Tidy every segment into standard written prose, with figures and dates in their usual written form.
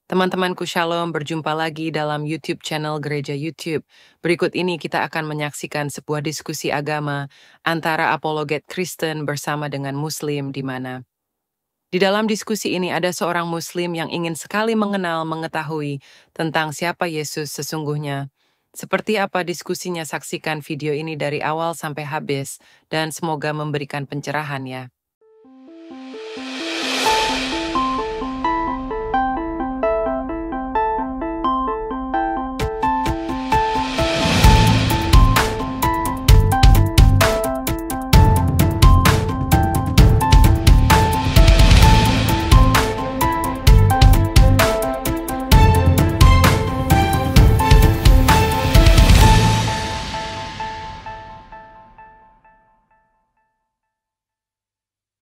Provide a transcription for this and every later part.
Teman-temanku Shalom, berjumpa lagi dalam YouTube channel Gereja YouTube. Berikut ini kita akan menyaksikan sebuah diskusi agama antara apologet Kristen bersama dengan Muslim di mana di dalam diskusi ini ada seorang Muslim yang ingin sekali mengetahui tentang siapa Yesus sesungguhnya. Seperti apa diskusinya, saksikan video ini dari awal sampai habis dan semoga memberikan pencerahan ya.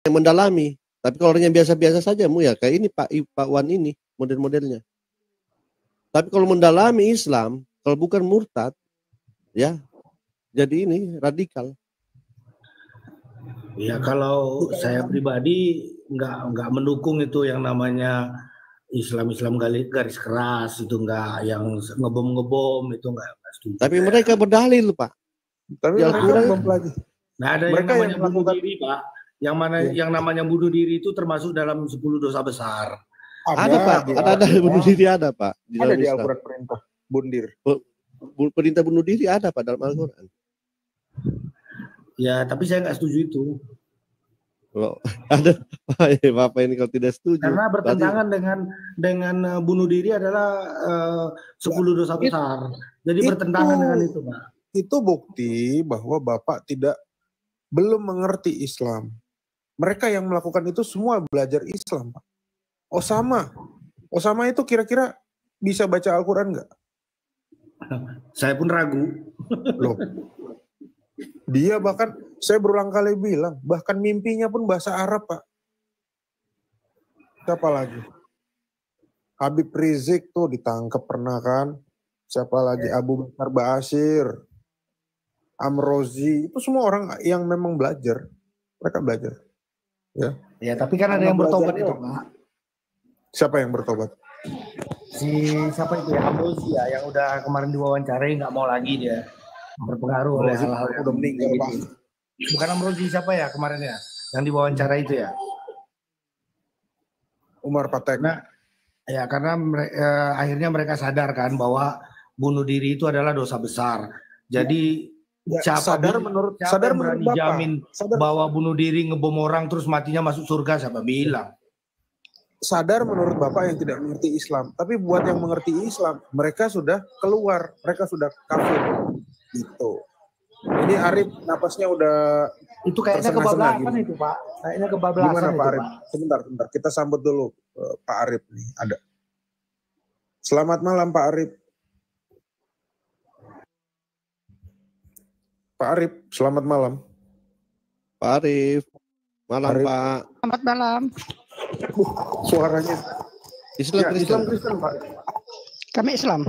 Yang mendalami, tapi kalau orang yang biasa-biasa saja ya kayak ini Pak Wan ini model-modelnya. Tapi kalau mendalami Islam, kalau bukan murtad, ya jadi ini radikal. Ya kalau saya pribadi nggak mendukung itu yang namanya Islam garis keras, itu nggak, yang ngebom itu nggak setuju. Tapi mereka berdalil Pak. Tapi mereka mempelajari. Nah ada mereka yang namanya bunuh diri Pak. Yang namanya bunuh diri itu termasuk dalam 10 dosa besar. Ada Pak, ada bunuh diri ada Pak. Ada di Al-Quran perintah bundir. Perintah bunuh diri ada Pak dalam Al-Quran. Ya tapi saya nggak setuju itu. Loh, ada Bapak ini kalau tidak setuju. Karena bertentangan dengan bunuh diri adalah 10 dosa besar. Jadi bertentangan dengan itu Pak. Itu bukti bahwa Bapak belum mengerti Islam. Mereka yang melakukan itu semua belajar Islam, Pak. Osama itu kira-kira bisa baca Al-Quran nggak? Saya pun ragu. Loh, dia bahkan, saya berulang kali bilang, bahkan mimpinya pun bahasa Arab, Pak. Siapa lagi? Habib Rizik tuh ditangkap pernah kan? Siapa lagi? Abu Bakar Ba'asyir, Amrozi, itu semua orang yang memang belajar. Mereka belajar. Ya tapi kan ada yang bertobat itu Pak. Siapa yang bertobat? Siapa itu ya, Amrozi ya, yang udah kemarin diwawancarai nggak mau lagi dia, berpengaruh oleh hal-hal yang udah meninggal gitu. Pak. Bukan Amrozi, siapa ya kemarin ya yang diwawancara itu ya, Umar Patek. Nah ya karena akhirnya mereka sadar kan bahwa bunuh diri itu adalah dosa besar. Jadi sadar menurut berani jamin bahwa bunuh diri, ngebom orang terus matinya masuk surga, siapa bilang? Sadar menurut Bapak yang tidak mengerti Islam. Tapi buat yang mengerti Islam, mereka sudah keluar, mereka sudah kafir. Gitu. Ini Arif napasnya udah itu kayaknya kebablasan itu Pak. Kayaknya kebablasan. Gimana itu, Pak Arif? Pak? Sebentar. Kita sambut dulu Pak Arif nih. Ada. Selamat malam Pak Arif. Pak Arif, selamat malam. Pak Arif, malam Arif. Pak. Selamat malam. Suaranya. Islam Kristen Pak. Kami Islam.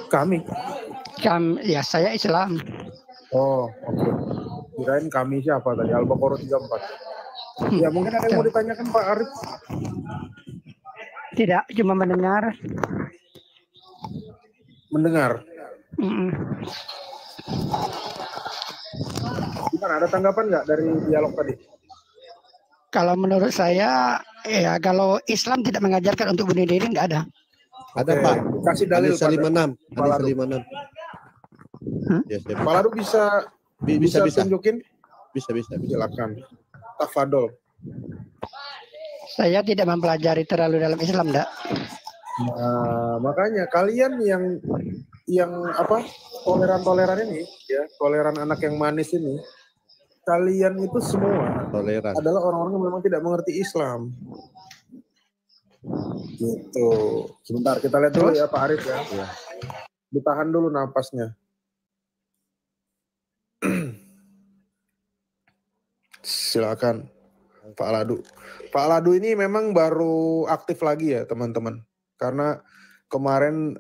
Kami. Ya saya Islam. Oh, oke. Kirain kami siapa tadi? Al-Baqarah 34. Ya mungkin ada yang mau ditanyakan Pak Arif. Tidak, cuma mendengar. Gimana, ada tanggapan nggak dari dialog tadi? Kalau menurut saya, ya kalau Islam tidak mengajarkan untuk bunuh diri, nggak ada. Ada Pak. Kasih dalil Hadis 56. Ya, Pak Ladu bisa tunjukin? Bisa. Silakan. Tafadol. Saya tidak mempelajari terlalu dalam Islam, enggak. Nah, makanya kalian yang toleran ini ya, toleran anak yang manis ini, kalian itu semua toleran adalah orang-orang yang memang tidak mengerti Islam. Gitu. Sebentar kita lihat dulu ya Pak Arif ya. Ditahan dulu napasnya. Silakan Pak Ladu. Pak Ladu ini memang baru aktif lagi ya teman-teman. Karena kemarin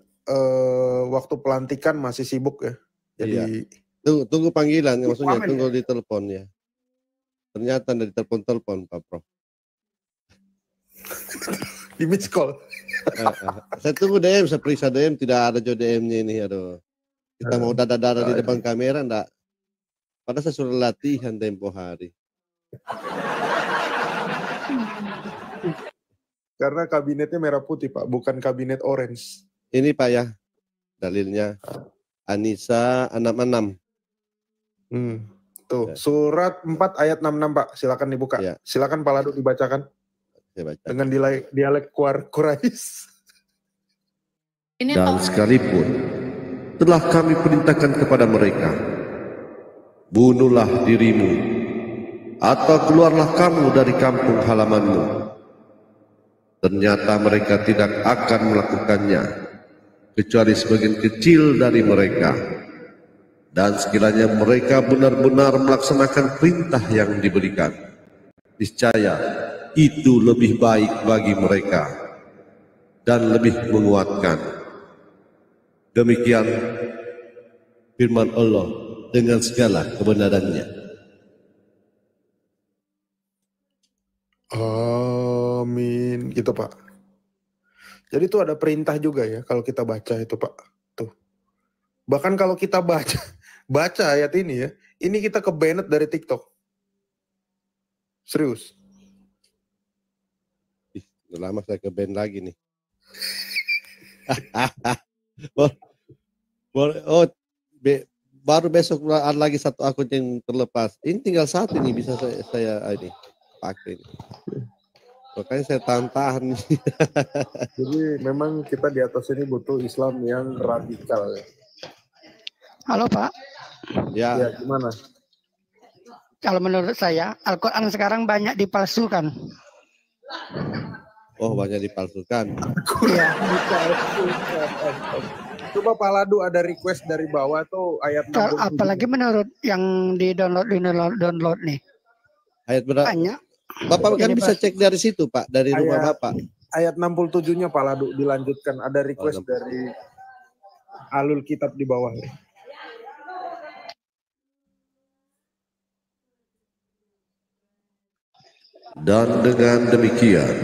waktu pelantikan masih sibuk ya. Jadi tunggu panggilan, maksudnya tunggu di telepon ya. Ternyata dari telepon Pak Prof. Di miss call. Saya tunggu DM, saya periksa DM, tidak ada jo DM-nya ini. Aduh. Kita mau dada-dada di depan kamera enggak? Padahal saya suruh latihan tempo hari. Karena kabinetnya merah putih Pak, bukan kabinet orange. Ini Pak ya, dalilnya Anisa 66. Tuh, ya. Surat 4 ayat 66 Pak, silakan dibuka. Ya. Silakan Pak Ladu dibacakan. Dengan dialek Quraisy. Dan sekalipun telah kami perintahkan kepada mereka, bunuhlah dirimu atau keluarlah kamu dari kampung halamanmu. Ternyata mereka tidak akan melakukannya, kecuali sebagian kecil dari mereka. Dan sekiranya mereka benar-benar melaksanakan perintah yang diberikan, niscaya itu lebih baik bagi mereka dan lebih menguatkan. Demikian firman Allah dengan segala kebenarannya. Amin, gitu Pak. Jadi itu ada perintah juga ya kalau kita baca itu Pak. Tuh. Bahkan kalau kita baca ayat ini ya, ini kita ke-banned dari TikTok. Serius. Udah lama saya ke-ban lagi nih. Baru besok ada lagi satu akun yang terlepas. Ini tinggal satu ini bisa saya ini pakai. Makanya saya tahan-tahan. Jadi memang kita di atas ini butuh Islam yang radikal. Halo Pak. Ya. Ya gimana? Kalau menurut saya Al-Quran sekarang banyak dipalsukan. Oh, banyak dipalsukan. Iya. Coba Pak Ladu ada request dari bawah tuh ayat 67. Apalagi menurut yang di download nih. Ayat berapa? Banyak. Bapak kan bisa cek dari situ Pak, dari rumah Bapak. Ayat 67-nya Pak Ladu dilanjutkan, ada request dari Alul Kitab di bawah. Dan dengan demikian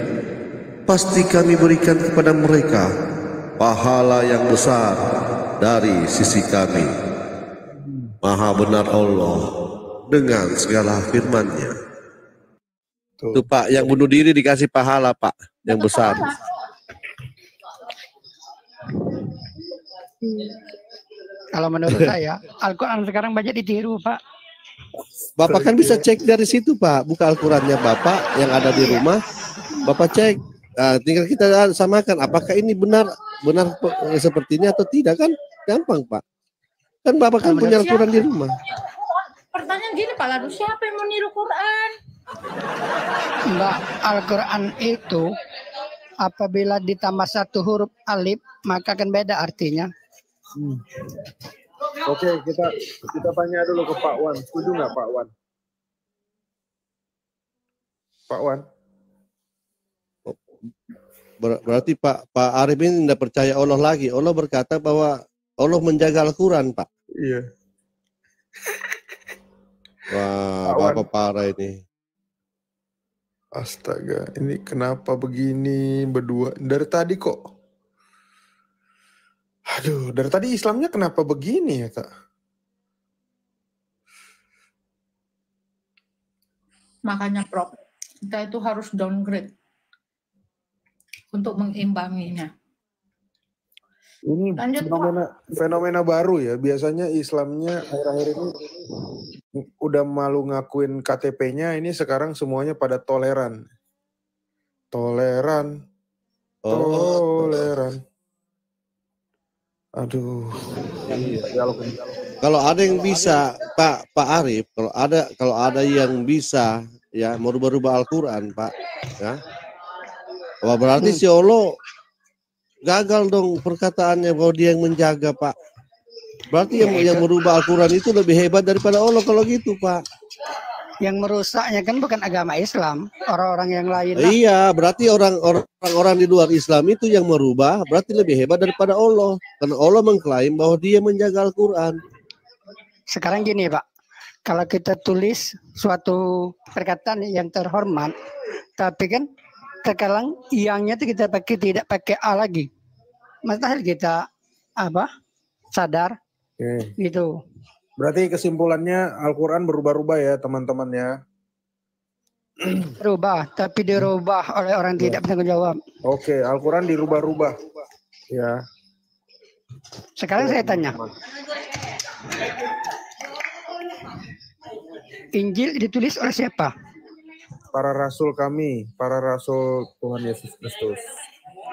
pasti kami berikan kepada mereka pahala yang besar dari sisi kami. Maha benar Allah dengan segala firman-Nya. Tuh Pak, yang bunuh diri dikasih pahala Pak, yang besar. Kalau menurut saya, Al-Quran sekarang banyak ditiru Pak. Bapak kan bisa cek dari situ Pak, buka Al-Qurannya Bapak yang ada di rumah, Bapak cek. Nah, tinggal kita samakan, apakah ini benar seperti ini atau tidak, kan gampang Pak. Kan Bapak kan punya Al-Quran di rumah. Pertanyaan gini Pak Ladu, siapa yang mau niru Quran? Mbak, Al-Quran itu apabila ditambah satu huruf alif maka akan beda artinya. Oke, kita tanya dulu ke Pak Wan. Setuju nggak Pak Wan? Pak Wan? Berarti Pak Arif ini tidak percaya Allah lagi. Allah berkata bahwa Allah menjaga Al-Quran Pak. Iya. Wah, Bapak parah ini. Astaga, ini kenapa begini berdua? Dari tadi kok. Aduh, dari tadi Islamnya kenapa begini ya, Kak? Makanya Prof, kita itu harus downgrade untuk mengimbanginya. Ini fenomena baru ya. Biasanya Islamnya akhir-akhir ini udah malu ngakuin KTP-nya, ini sekarang semuanya pada toleran. Toleran. Aduh. Iya. Kalau ada yang bisa, Pak Arif, kalau ada yang bisa ya merubah-rubah Al-Quran, Pak, ya. Wah, berarti si Allah gagal dong perkataannya bahwa dia yang menjaga, Pak. Berarti yang merubah Al-Quran itu lebih hebat daripada Allah kalau gitu, Pak. Yang merusaknya kan bukan agama Islam, orang-orang yang lain. Iya, berarti orang-orang di luar Islam itu yang merubah, berarti lebih hebat daripada Allah. Karena Allah mengklaim bahwa dia menjaga Al-Quran. Sekarang gini, Pak. Kalau kita tulis suatu perkataan yang terhormat, tapi kan terkadang iyangnya tuh kita pakai tidak pakai a lagi. Mustahil kita sadar gitu. Berarti kesimpulannya Al-Quran berubah-ubah ya teman-teman ya. Berubah, tapi dirubah oleh orang tidak bertanggung jawab. Oke, Al-Quran dirubah-rubah. Ya. Sekarang saya tanya. Injil ditulis oleh siapa? Para rasul kami, para rasul Tuhan Yesus Kristus.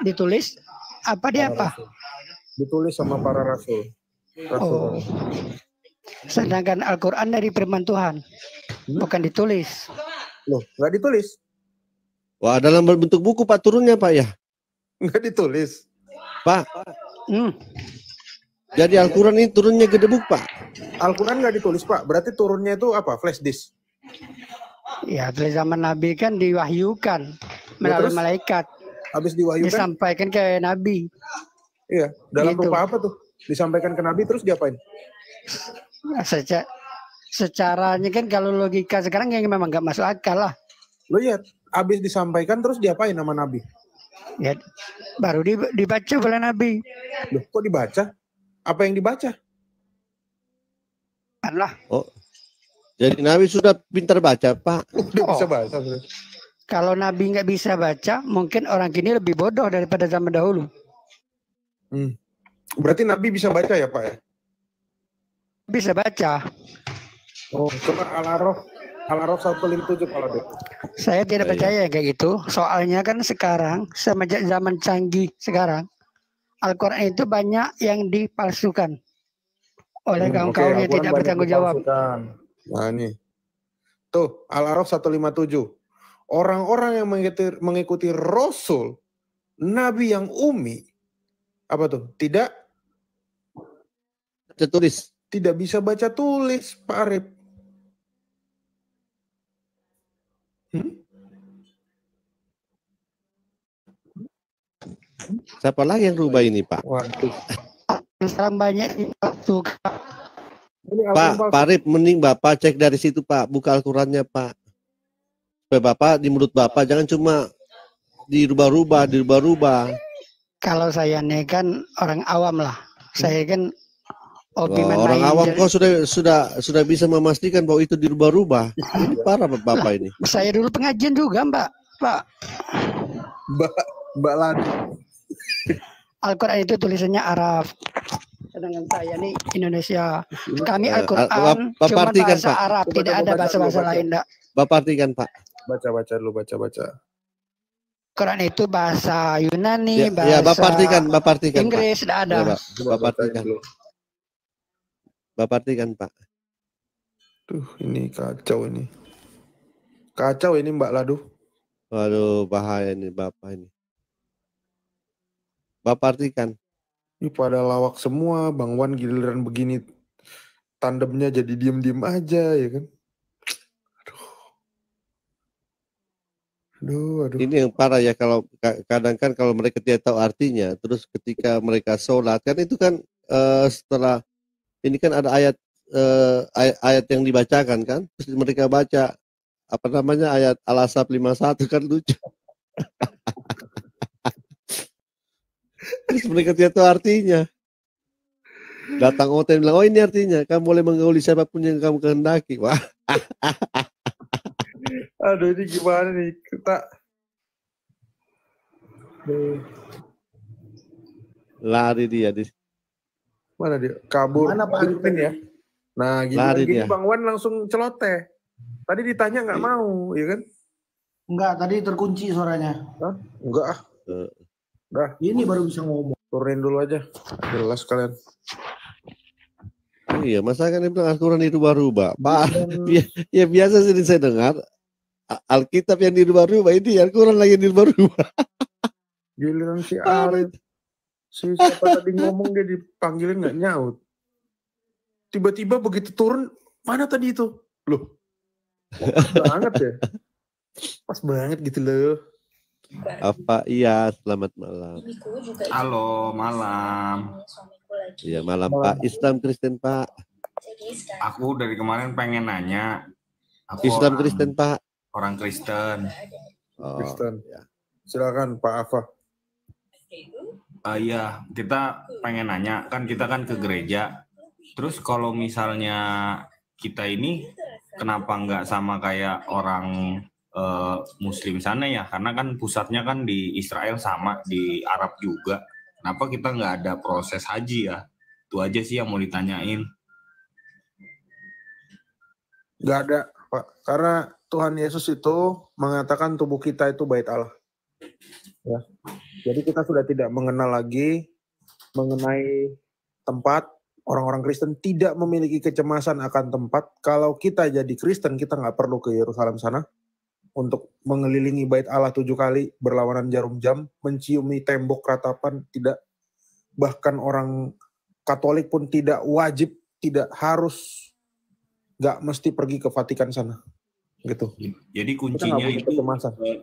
Ditulis apa dia apa? Ditulis sama para rasul. Oh. Sedangkan Al-Quran dari firman Tuhan, bukan ditulis. Loh, nggak ditulis? Wah, dalam bentuk buku Pak turunnya Pak ya? Nggak ditulis. Pak. Jadi Al-Quran ini turunnya gede buku Pak? Al-Quran nggak ditulis Pak, berarti turunnya itu apa? Flash disk? Ya, dari zaman Nabi kan diwahyukan melalui malaikat. Habis diwahyukan? Disampaikan ke Nabi. Iya, dalam gitu. rupa apa tuh? Disampaikan ke Nabi terus diapain? Secaranya kan kalau logika sekarang yang memang nggak masuk akal lah. Lo lihat, habis disampaikan terus diapain sama Nabi? Ya, baru dibaca oleh Nabi. Loh, kok dibaca? Apa yang dibaca? Allah. Oh, jadi Nabi sudah pintar baca Pak? Udah bisa baca. Kalau Nabi nggak bisa baca, mungkin orang kini lebih bodoh daripada zaman dahulu. Berarti Nabi bisa baca ya Pak ya? Bisa baca. Oh, coba Al-Araf 157 kalau deh. Saya tidak percaya kayak gitu. Soalnya kan sekarang semenjak zaman canggih sekarang, Al-Quran itu banyak yang dipalsukan oleh kaum-kaum yang tidak bertanggung jawab. Nah ini. Tuh, Al-Araf 157. Orang-orang yang mengikuti Rasul, Nabi yang umi, apa tuh? Tidak tulis. Tidak bisa baca tulis, Pak Arif. Siapa lagi yang rubah ini Pak? Waduh. Sekarang banyak yang suka. Pak Arif, mending Bapak cek dari situ Pak, buka Al-Qurannya Pak. Supaya Bapak di mulut Bapak jangan cuma dirubah-rubah. Kalau saya nih kan orang awam lah. Saya kan orang awam kok sudah bisa memastikan bahwa itu dirubah-rubah. Ini parah Bapak ini. Saya dulu pengajian juga Pak. Mbak Lani. Al-Quran itu tulisannya Arab. Sedangkan saya nih Indonesia. Kami Al-Quran cuma bahasa Pak. Arab, tidak ada bahasa-bahasa lain. Bapak artikan Pak. Baca dulu. Quran itu bahasa Yunani, bahasa Bapak artikan, Inggris, tidak ada. Bapak artikan Pak. Tuh, ini kacau ini. Kacau ini Mbak Ladu. Waduh, bahaya ini Bapak ini. Bapak artikan. Ini pada lawak semua, Bang Wan giliran begini tandemnya jadi diem-diem aja ya kan. Aduh. Ini yang parah ya, kalau kadang kan kalau mereka tidak tahu artinya, terus ketika mereka sholat kan itu kan setelah ini kan ada ayat yang dibacakan kan, terus mereka baca apa namanya ayat Al-Ahzab 51 kan lucu. Terus mereka tidak tahu artinya. Datang OT bilang, oh ini artinya kamu boleh menggauli siapapun yang kamu kehendaki. Wah. Aduh, ini gimana nih kita lari dia di mana dia kabur. Mana Pak Arifin ya? Nah gini Bang Wan langsung celoteh. Tadi ditanya nggak mau, ya kan? Enggak, tadi terkunci suaranya. Hah? Enggak ah. Udah. Ini baru bisa ngomong. Turunin dulu aja. Jelas kalian. Iya, masa kan dia bilang Al-Quran dirubah-rubah. Pak, ya biasa sih saya dengar. Alkitab yang dirubah-rubah, ini Al-Quran lagi yang dirubah-rubah. Giliran si Arif. Si siapa tadi ngomong dia dipanggilin nggak nyaut. Tiba-tiba begitu turun, mana tadi itu? Loh, pas banget ya. Pas banget gitu loh. Apa iya, selamat malam. Halo, malam. Iya, malam Pak. Islam Kristen Pak. Aku dari kemarin pengen nanya. Aku Islam Kristen Pak. Orang Kristen. Oh, Kristen. ya. Silakan Pak Afa. Iya, kita pengen nanya, kan kita kan ke gereja. Terus kalau misalnya kita ini kenapa nggak sama kayak orang Muslim sana ya? Karena kan pusatnya kan di Israel sama, di Arab juga. Kenapa kita nggak ada proses haji ya? Itu aja sih yang mau ditanyain. Nggak ada, Pak. Karena Tuhan Yesus itu mengatakan tubuh kita itu bait Allah. Ya. Jadi kita sudah tidak mengenal lagi mengenai tempat. Orang-orang Kristen tidak memiliki kecemasan akan tempat. Kalau kita jadi Kristen, kita nggak perlu ke Yerusalem sana untuk mengelilingi bait Allah 7 kali, berlawanan jarum jam, menciumi tembok ratapan, tidak. Bahkan orang Katolik pun tidak wajib, tidak harus, nggak mesti pergi ke Vatikan sana. Gitu. Jadi kuncinya itu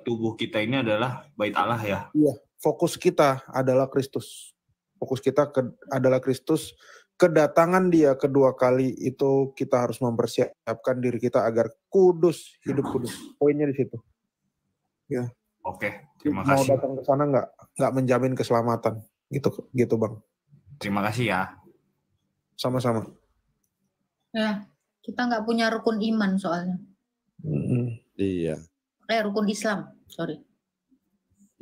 tubuh kita ini adalah bait Allah ya? Iya, fokus kita adalah Kristus. Fokus kita adalah Kristus. Kedatangan dia kedua kali itu kita harus mempersiapkan diri kita agar kudus, hidup kudus. Poinnya di situ. Ya. Oke, terima kasih. Mau datang ke sana nggak menjamin keselamatan. Gitu Bang. Terima kasih ya. Sama-sama. Ya, kita nggak punya rukun iman soalnya. Iya. Rukun Islam, sorry.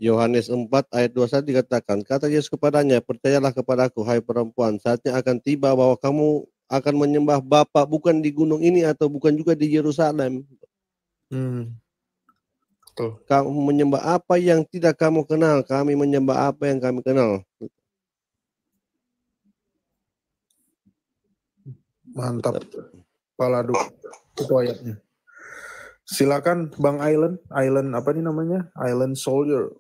Yohanes 4 ayat 21 dikatakan, kata Yesus kepadanya, percayalah kepadaku, hai perempuan, saatnya akan tiba bahwa kamu akan menyembah Bapa bukan di gunung ini atau bukan juga di Yerusalem. Betul. Kamu menyembah apa yang tidak kamu kenal, kami menyembah apa yang kami kenal. Mantap. Paladu. Itu ayatnya. Silakan Bang Island apa nih namanya? Island Soldier.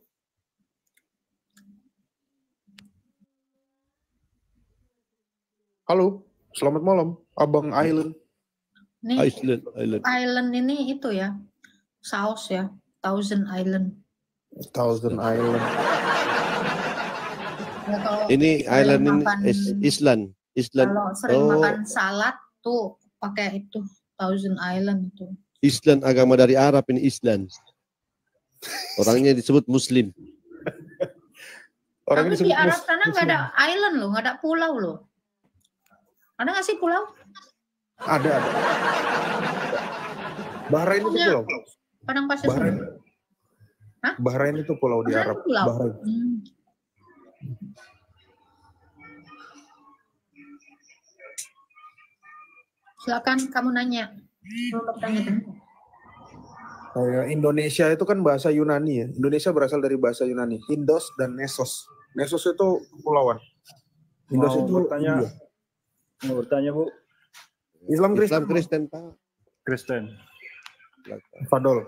Halo, selamat malam, Abang Island. Nih, Island ini itu ya, saus ya, Thousand Island. Thousand Island. Ya, ini Island ini Island. Kalau sering makan salad tuh pakai itu Thousand Island itu. Island agama dari Arab ini Island. Orangnya disebut Muslim. Tapi di Arab sana nggak ada island loh, nggak ada pulau loh. Ada nggak sih pulau? Ada. Bahrain itu pulau. Padang pasir. Bahrain itu pulau di Arab. Pulau. Bahrain. Silakan kamu nanya. Indonesia itu kan bahasa Yunani ya. Indonesia berasal dari bahasa Yunani. Indos dan Nesos. Nesos itu kepulauan. Indos itu bertanya. Mau bertanya Bu. Islam Kristen Pak. Kristen. Fadol.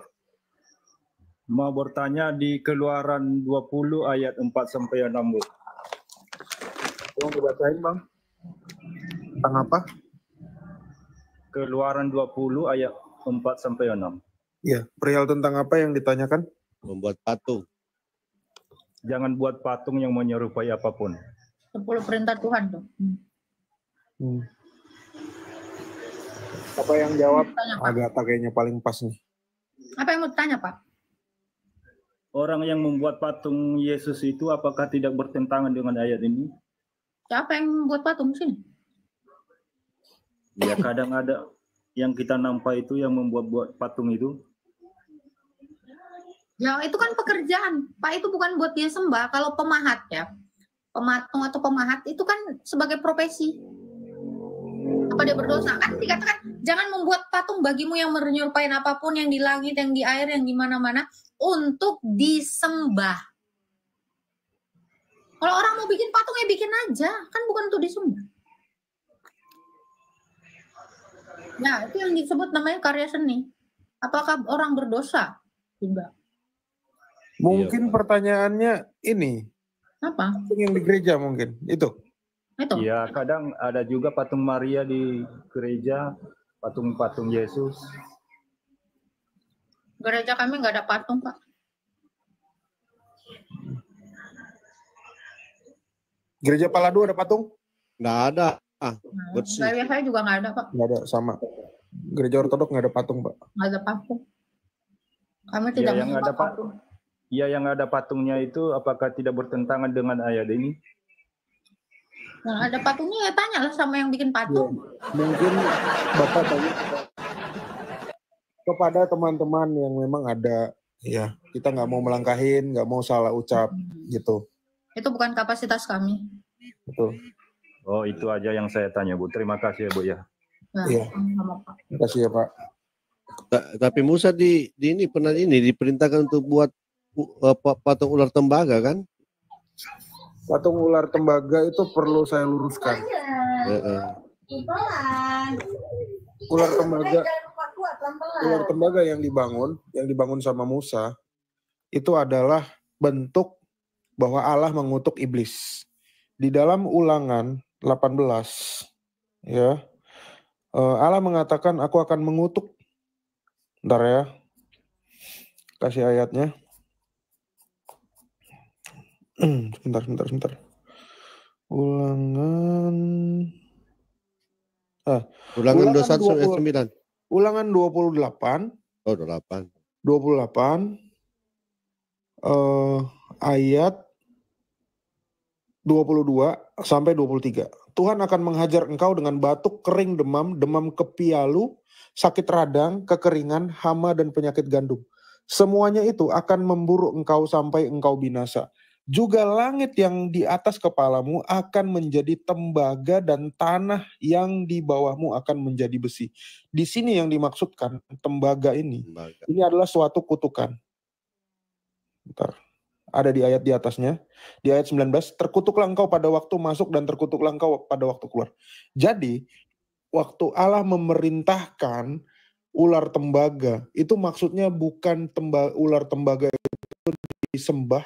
Mau bertanya di Keluaran 20 ayat 4 sampai 6 Bu. Mau dibacain Bang? Tentang apa? Keluaran 20 ayat 4 sampai 6. Iya, perihal tentang apa yang ditanyakan? Membuat patung. Jangan buat patung yang menyerupai apapun. 10 perintah Tuhan tuh. Apa yang jawab? Agatha kayaknya paling pas nih. Apa yang mau ditanya Pak? Orang yang membuat patung Yesus itu apakah tidak bertentangan dengan ayat ini? Siapa yang membuat patung sini? Ya kadang ada yang kita nampak itu yang membuat patung itu. Ya itu kan pekerjaan. Pak itu bukan buat dia sembah. Kalau pemahat ya. Pematung atau pemahat itu kan sebagai profesi. Apa dia berdosa? Kan dikatakan jangan membuat patung bagimu yang menyerupai apapun yang di langit, yang di air, yang di mana-mana untuk disembah. Kalau orang mau bikin patung ya bikin aja. Kan bukan untuk disembah. Nah, itu yang disebut namanya karya seni. Apakah orang berdosa? Tidak. Mungkin pertanyaannya ini. Apa? Yang di gereja mungkin. Itu. Ya, kadang ada juga patung Maria di gereja, patung-patung Yesus. Gereja kami nggak ada patung, Pak. Gereja Paladu ada patung? Nggak ada. Gereja saya juga nggak ada, Pak. Nggak ada, sama. Gereja Ortodok nggak ada patung, Pak. Nggak ada patung. Kami tidak yang ada patung. ya yang ada patungnya itu apakah tidak bertentangan dengan ayat ini? Yang ada patungnya ya tanyalah sama yang bikin patung. Mungkin Bapak tanya kepada teman-teman yang memang ada, ya kita nggak mau melangkahin, nggak mau salah ucap gitu. Itu bukan kapasitas kami. Betul. Oh, itu aja yang saya tanya, Bu. Terima kasih ya, Bu ya. Iya. Terima kasih ya, Pak. Tapi Musa di ini pernah diperintahkan untuk buat patung ular tembaga kan? Patung ular tembaga itu perlu saya luruskan. Ular tembaga yang dibangun sama Musa itu adalah bentuk bahwa Allah mengutuk iblis. Di dalam Ulangan 18 ya, Allah mengatakan aku akan mengutuk. Bentar ya, kasih ayatnya. Sebentar. Ulangan 21 ayat 9. Ulangan 28. Oh, 28. 28 ayat 22 sampai 23. Tuhan akan menghajar engkau dengan batuk, kering, demam kepialu, sakit radang, kekeringan, hama, dan penyakit gandum. Semuanya itu akan memburu engkau sampai engkau binasa. Juga langit yang di atas kepalamu akan menjadi tembaga dan tanah yang di bawahmu akan menjadi besi. Di sini yang dimaksudkan tembaga ini adalah suatu kutukan. Bentar. Ada di ayat di atasnya. Di ayat 19, terkutuklah engkau pada waktu masuk dan terkutuklah engkau pada waktu keluar. Jadi, waktu Allah memerintahkan ular tembaga, itu maksudnya bukan ular tembaga itu disembah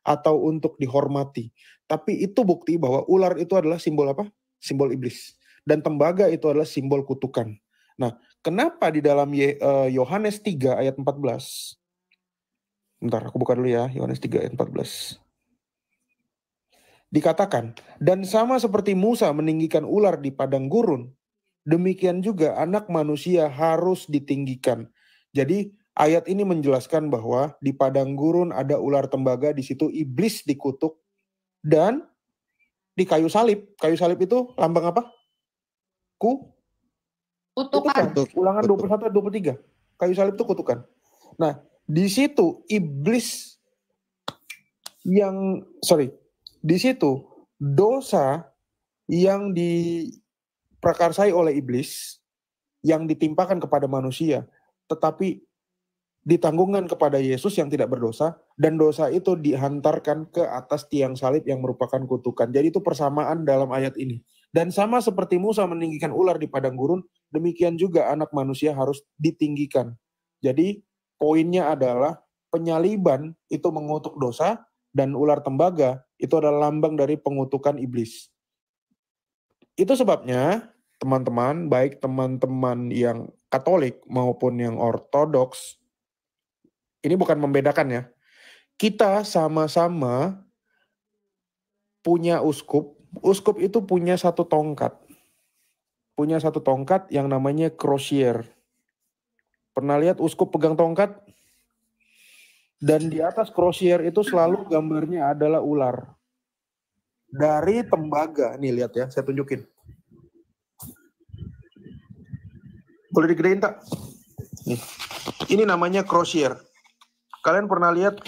atau untuk dihormati. Tapi itu bukti bahwa ular itu adalah simbol apa? Simbol iblis. Dan tembaga itu adalah simbol kutukan. Nah, kenapa di dalam Yohanes 3 ayat 14? Bentar, aku buka dulu ya, Yohanes 3 ayat 14. Dikatakan, dan sama seperti Musa meninggikan ular di padang gurun, demikian juga anak manusia harus ditinggikan. Jadi ayat ini menjelaskan bahwa di padang gurun ada ular tembaga, di situ iblis dikutuk, dan di kayu salib. Kayu salib itu lambang apa? Kutukan. Ulangan 21 23. Kayu salib itu kutukan. Nah, di situ iblis di situ dosa yang diprakarsai oleh iblis yang ditimpakan kepada manusia, tetapi ditanggungkan kepada Yesus yang tidak berdosa, dan dosa itu dihantarkan ke atas tiang salib yang merupakan kutukan. Jadi itu persamaan dalam ayat ini. Dan sama seperti Musa meninggikan ular di padang gurun, demikian juga anak manusia harus ditinggikan. Jadi poinnya adalah penyaliban itu mengutuk dosa, dan ular tembaga itu adalah lambang dari pengutukan iblis. Itu sebabnya teman-teman, baik teman-teman yang Katolik maupun yang Ortodoks, ini bukan membedakan ya. Kita sama-sama punya uskup. Uskup itu punya satu tongkat. Punya satu tongkat yang namanya crosier. Pernah lihat uskup pegang tongkat? Dan di atas crosier itu selalu gambarnya adalah ular. Dari tembaga. Nih lihat ya, saya tunjukin. Boleh digedein tak? Nih. Ini namanya crosier. Kalian pernah lihat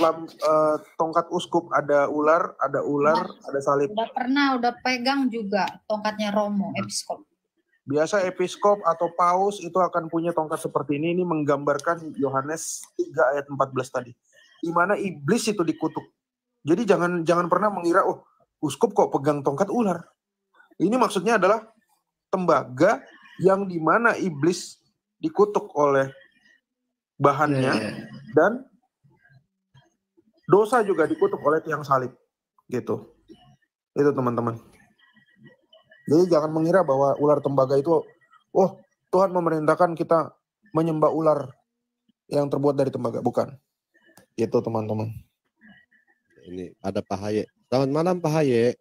tongkat uskup ada ular, ada salib. Udah pegang juga tongkatnya Romo, episkop. Biasa episkop atau paus itu akan punya tongkat seperti ini. Ini menggambarkan Yohanes 3 ayat 14 tadi. Di mana iblis itu dikutuk. Jadi jangan pernah mengira, oh uskup kok pegang tongkat ular. Ini maksudnya adalah tembaga yang di mana iblis dikutuk oleh bahannya, dan dosa juga dikutuk oleh tiang salib. Gitu. Itu teman-teman. Jadi jangan mengira bahwa ular tembaga itu, oh Tuhan memerintahkan kita menyembah ular yang terbuat dari tembaga. Bukan. Itu teman-teman. Ini ada Pak Haye. Selamat malam Pak Haye.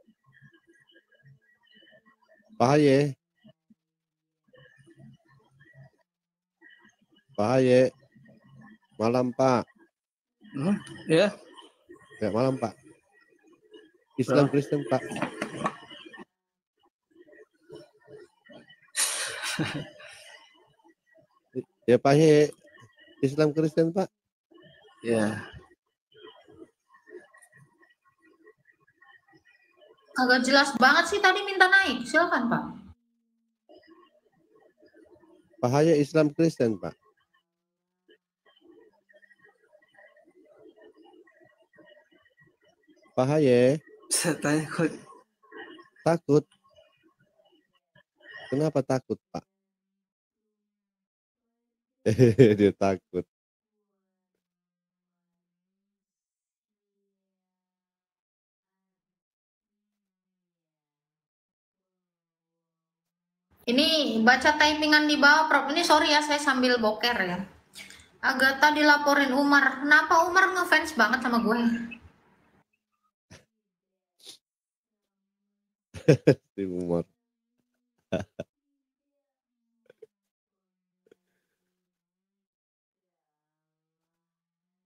Pak Haye. Pak Haye. Malam Pak. Ya. Ya, malam Pak. Islam Kristen Pak. Ya Pak He, Islam Kristen Pak. Ya. Agak jelas banget sih tadi minta naik. Silakan Pak. Pak Haye Islam Kristen Pak. Pak Haye. Saya takut. Takut. Kenapa takut Pak? Dia takut. Ini baca typingan di bawah, Prof. Ini sorry ya, saya sambil boker ya. Agatha dilaporin Umar. Kenapa Umar ngefans banget sama gue? Si Umar.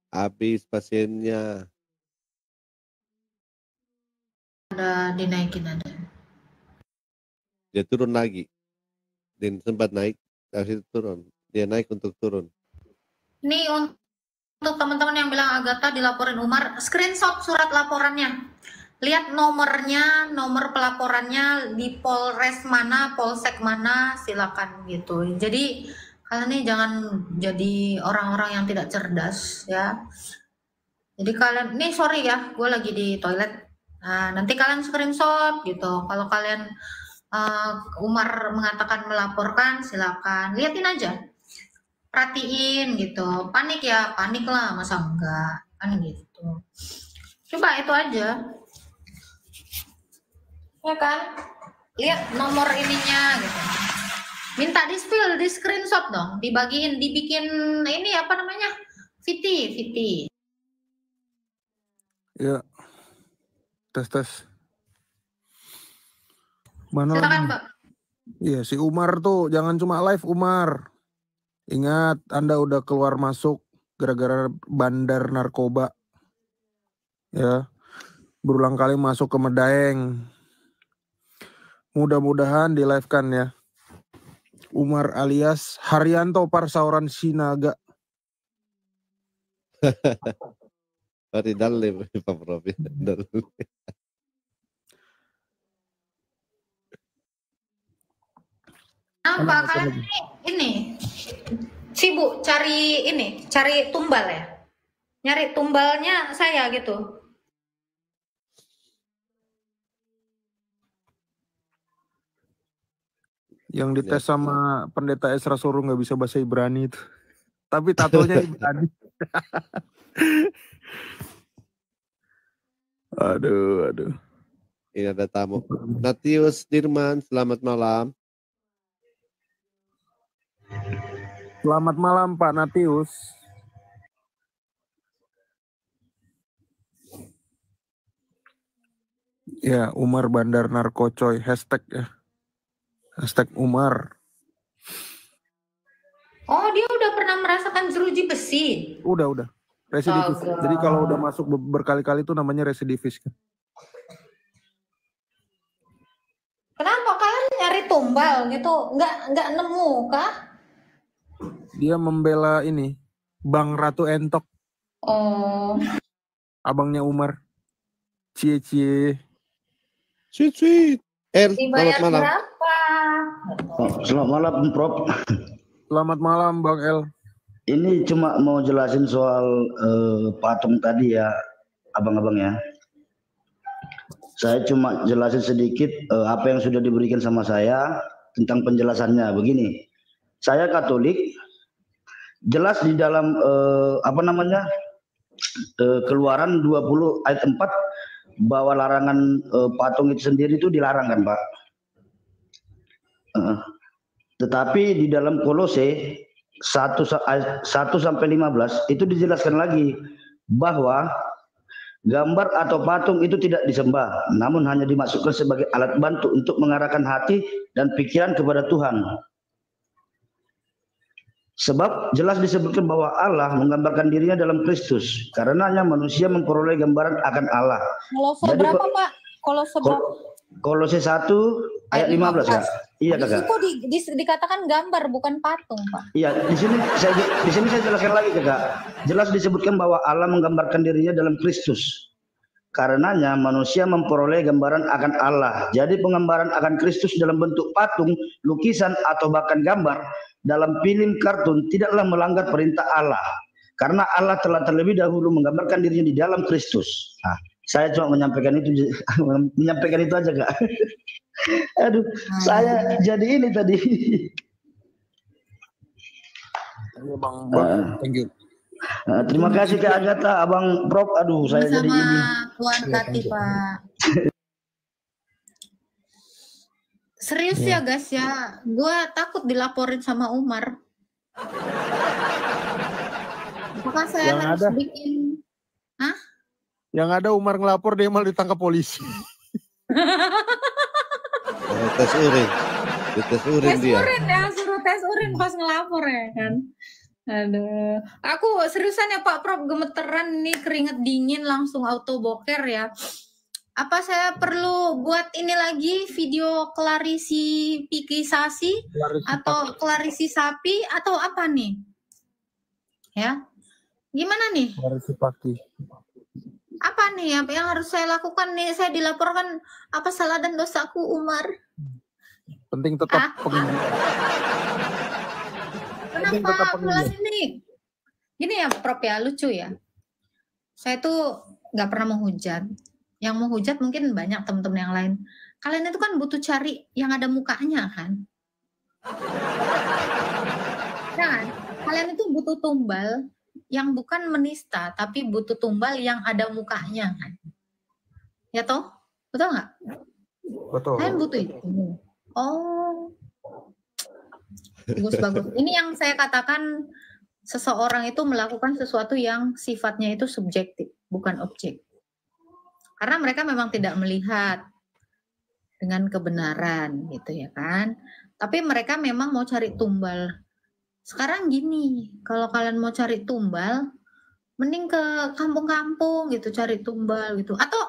Habis pasiennya. Ada dinaikin ada. Dia turun lagi. Dia sempat naik, habis itu turun. Dia naik untuk turun. Ini untuk teman-teman yang bilang Agatha dilaporin Umar, screenshot surat laporannya. Lihat nomornya, nomor pelaporannya di Polres mana, Polsek mana, silakan gitu. Jadi kalian nih jangan jadi orang-orang yang tidak cerdas ya. Jadi kalian, nih sorry ya, gue lagi di toilet. Nah, nanti kalian screenshot gitu. Kalau kalian Umar mengatakan melaporkan, silakan liatin aja, perhatiin gitu. Panik ya, panik lah, masa enggak kan gitu. Coba itu aja, ya kan? Lihat nomor ininya gitu. Minta di spill, di screenshot dong, dibagiin, dibikin ini apa namanya, VT. Ya, tes. Mana Silakan, lagi? Pak. Iya, si Umar tuh jangan cuma live Umar. Ingat, Anda udah keluar masuk gara-gara bandar narkoba. Ya, berulang kali masuk ke Medaeng. Mudah-mudahan di live kan ya. Umar alias Haryanto Parsauran Sinaga. Dari dalam Pak Prof. Apa kalian ini sibuk cari ini, cari tumbal ya? Nyari tumbalnya saya gitu. Yang dites sama pendeta Esra Suruh nggak bisa bahasa Ibrani itu. Tapi tatonya Ibrani. Aduh. Ini ada tamu. Natius Dirman, selamat malam. Selamat malam Pak Natius. Ya, Umar bandar narkocoy, hashtag ya. Hashtag Umar. Oh, dia udah pernah merasakan jeruji besi? Udah. Residivis. Jadi kalau udah masuk berkali-kali itu namanya residivis kan. Kenapa kalian nyari tumbal gitu? Nggak nemu kah? Dia membela ini, Bang Ratu Entok. Oh. Abangnya Umar. Cie. Sweet. Dibayar Selamat malam. berapa? Selamat malam, Prof. Selamat malam, Bang El. Ini cuma mau jelasin soal patung tadi ya, abang-abang ya. Saya cuma jelasin sedikit apa yang sudah diberikan sama saya tentang penjelasannya. Begini, saya Katolik, jelas di dalam Keluaran 20 ayat 4 bahwa larangan patung itu sendiri itu dilarang kan, Pak. Tetapi di dalam Kolose 1 sampai 15 itu dijelaskan lagi bahwa gambar atau patung itu tidak disembah, namun hanya dimasukkan sebagai alat bantu untuk mengarahkan hati dan pikiran kepada Tuhan. Sebab jelas disebutkan bahwa Allah menggambarkan dirinya dalam Kristus. Karenanya manusia memperoleh gambaran akan Allah. Kolose berapa Pak? Kolose berapa? Kolose 1 ayat 15 Kak. Iya Kakak. Di situ dikatakan gambar bukan patung Pak. Iya, di sini saya jelaskan lagi Kakak. Jelas disebutkan bahwa Allah menggambarkan dirinya dalam Kristus. Karenanya manusia memperoleh gambaran akan Allah. Jadi penggambaran akan Kristus dalam bentuk patung, lukisan atau bahkan gambar dalam film kartun tidaklah melanggar perintah Allah. Karena Allah telah terlebih dahulu menggambarkan dirinya di dalam Kristus. Nah, saya cuma menyampaikan itu aja Kak. Aduh, saya jadi ini tadi. Bang, thank you. Terima kasih Kak Agatha, Abang Prof. Aduh, saya jadi ini. Tuan Kati Pak. Serius ya guys ya, gue takut dilaporin sama Umar. Apakah saya harus bikin? Hah? Yang ada Umar ngelapor dia malah ditangkap polisi. Tes urin. Tes urin dia. Urin ya, suruh tes urin pas ngelapor ya kan. Aduh, aku seriusan ya Pak Prof, gemeteran nih, keringet dingin langsung auto boker ya. Apa saya perlu buat ini lagi video klarifikasi atau klarisisasi atau apa nih? Ya, gimana nih? Klarifikasi. Apa nih yang harus saya lakukan nih? Saya dilaporkan apa salah dan dosaku Umar? Penting tetap Kenapa kelas ini? Gini ya Prof ya, lucu ya. Saya tuh nggak pernah menghujat. Yang menghujat mungkin banyak teman-teman yang lain. Kalian itu kan butuh cari yang ada mukanya kan? Kan? Kalian itu butuh tumbal yang bukan menista, tapi butuh tumbal yang ada mukanya kan? Ya toh? Betul nggak? Betul. Kalian butuh itu. Oh. Bagus. Ini yang saya katakan seseorang itu melakukan sesuatu yang sifatnya itu subjektif, bukan objek. Karena mereka memang tidak melihat dengan kebenaran gitu ya kan. Tapi mereka memang mau cari tumbal. Sekarang gini, kalau kalian mau cari tumbal, mending ke kampung-kampung gitu cari tumbal gitu. Atau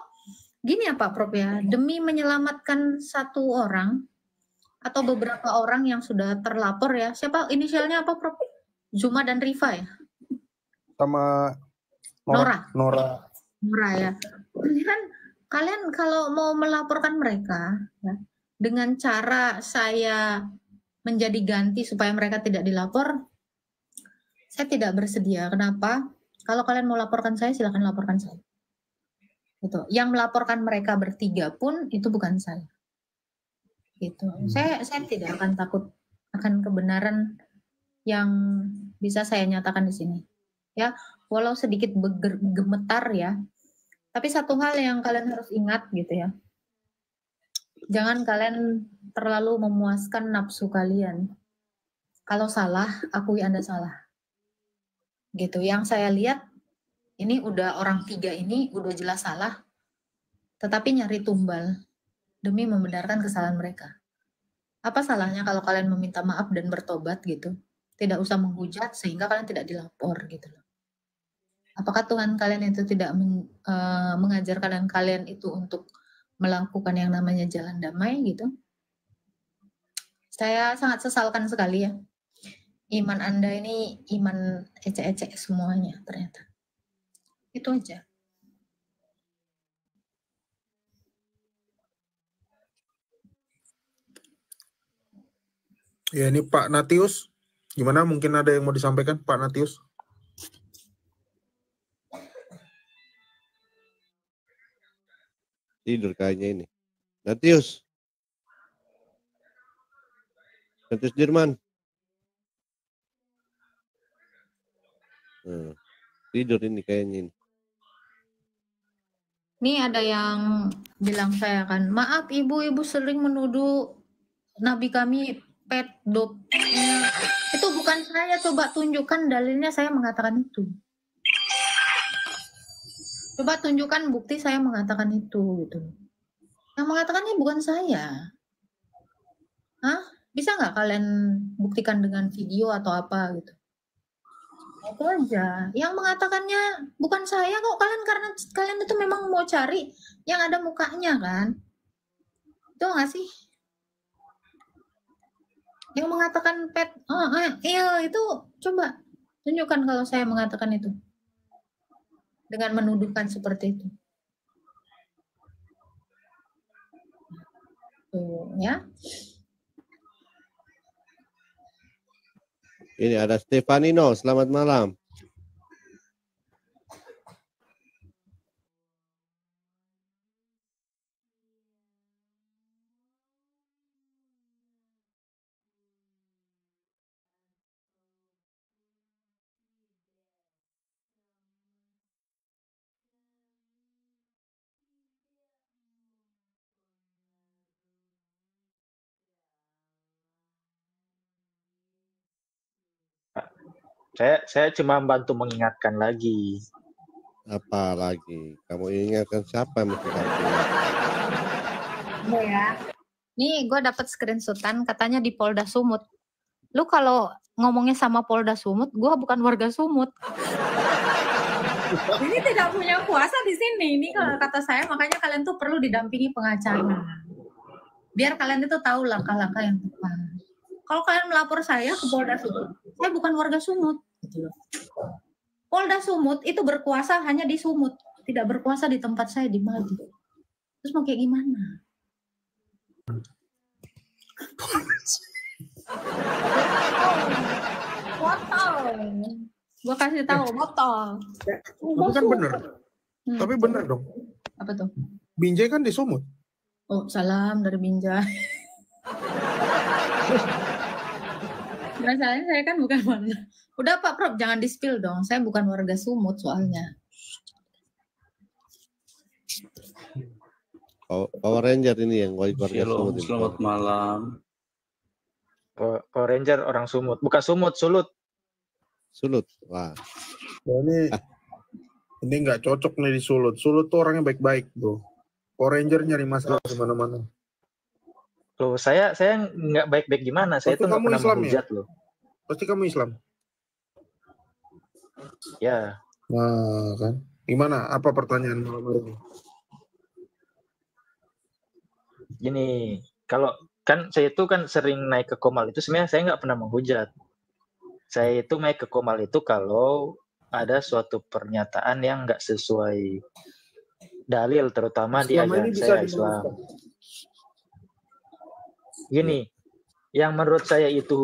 gini ya Pak Prof ya, demi menyelamatkan satu orang atau beberapa orang yang sudah terlapor ya. Siapa inisialnya apa Prof? Zuma dan Rifa ya? Sama Nora ya. Kalian kalau mau melaporkan mereka ya, dengan cara saya menjadi ganti supaya mereka tidak dilapor, saya tidak bersedia. Kenapa? Kalau kalian mau laporkan saya, silakan laporkan saya. Gitu. Yang melaporkan mereka bertiga pun itu bukan saya. Gitu. Saya tidak akan takut akan kebenaran yang bisa saya nyatakan di sini. Ya, walau sedikit gemetar ya. Tapi satu hal yang kalian harus ingat gitu ya. Jangan kalian terlalu memuaskan nafsu kalian. Kalau salah, akui Anda salah. Gitu. Yang saya lihat ini udah orang tiga ini udah jelas salah. Tetapi nyari tumbal demi membenarkan kesalahan mereka. Apa salahnya kalau kalian meminta maaf dan bertobat gitu? Tidak usah menghujat sehingga kalian tidak dilapor gitu loh. Apakah Tuhan kalian itu tidak mengajarkan kalian itu untuk melakukan yang namanya jalan damai gitu? Saya sangat sesalkan sekali ya. Iman Anda ini iman ecek-ecek semuanya ternyata. Itu aja. Ya ini Pak Natius, gimana? Mungkin ada yang mau disampaikan Pak Natius? Tidur kayaknya ini. Natius Dirman. Tidur ini kayaknya ini. Ini ada yang bilang saya kan, maaf ibu sering menuduh nabi kami pedofil. Itu bukan saya, coba tunjukkan dalilnya saya mengatakan itu. Coba tunjukkan bukti saya mengatakan itu gitu. Yang mengatakannya bukan saya. Hah? Bisa nggak kalian buktikan dengan video atau apa gitu? Itu aja. Yang mengatakannya bukan saya kok, kalian, karena kalian itu memang mau cari yang ada mukanya kan. Itu nggak sih? Yang mengatakan itu coba tunjukkan kalau saya mengatakan itu. Dengan menuduhkan seperti itu. Tuh, ya. Ini ada Stefanino, selamat malam. Saya cuma bantu mengingatkan lagi. Apa lagi? Kamu ingatkan siapa yang mesti kamu ingatkan? Ya. Nih, gue dapat screenshotan katanya di Polda Sumut. Lu kalau ngomongnya sama Polda Sumut, gue bukan warga Sumut. Ini tidak punya kuasa di sini. Ini kalau kata saya, makanya kalian tuh perlu didampingi pengacara. Biar kalian itu tahu langkah-langkah yang tepat. Kalau kalian melapor saya ke Polda Sumut, saya bukan warga Sumut. Polda Sumut itu berkuasa hanya di Sumut, tidak berkuasa di tempat saya di Madi. Terus mau kayak gimana? Botol. Gua kasih tahu botol. Tapi kan bener. Tapi bener dong. Apa tuh? Binjai kan di Sumut. Oh, salam dari Binjai. Masalahnya saya kan bukan warga. Udah Pak Prof, jangan di-spill dong. Saya bukan warga Sumut soalnya. Power Ranger ini yang warga Sumut. Selamat malam. Power Ranger orang Sumut, bukan Sumut, Sulut. Sulut, wah. Ini nggak cocok nih di Sulut. Sulut tuh orangnya baik-baik, bro. Power Ranger nyari masalah di mana-mana. Loh, saya nggak baik-baik gimana? Saya tuh nggak pernah menghujat loh. Pasti kamu Islam. Ya. Nah, kan. Gimana? Apa pertanyaan malam hari ini? Gini, kalau kan saya itu kan sering naik ke Komal itu sebenarnya saya nggak pernah menghujat. Saya itu naik ke Komal itu kalau ada suatu pernyataan yang nggak sesuai dalil, terutama di ajaran saya Islam. Gini, yang menurut saya itu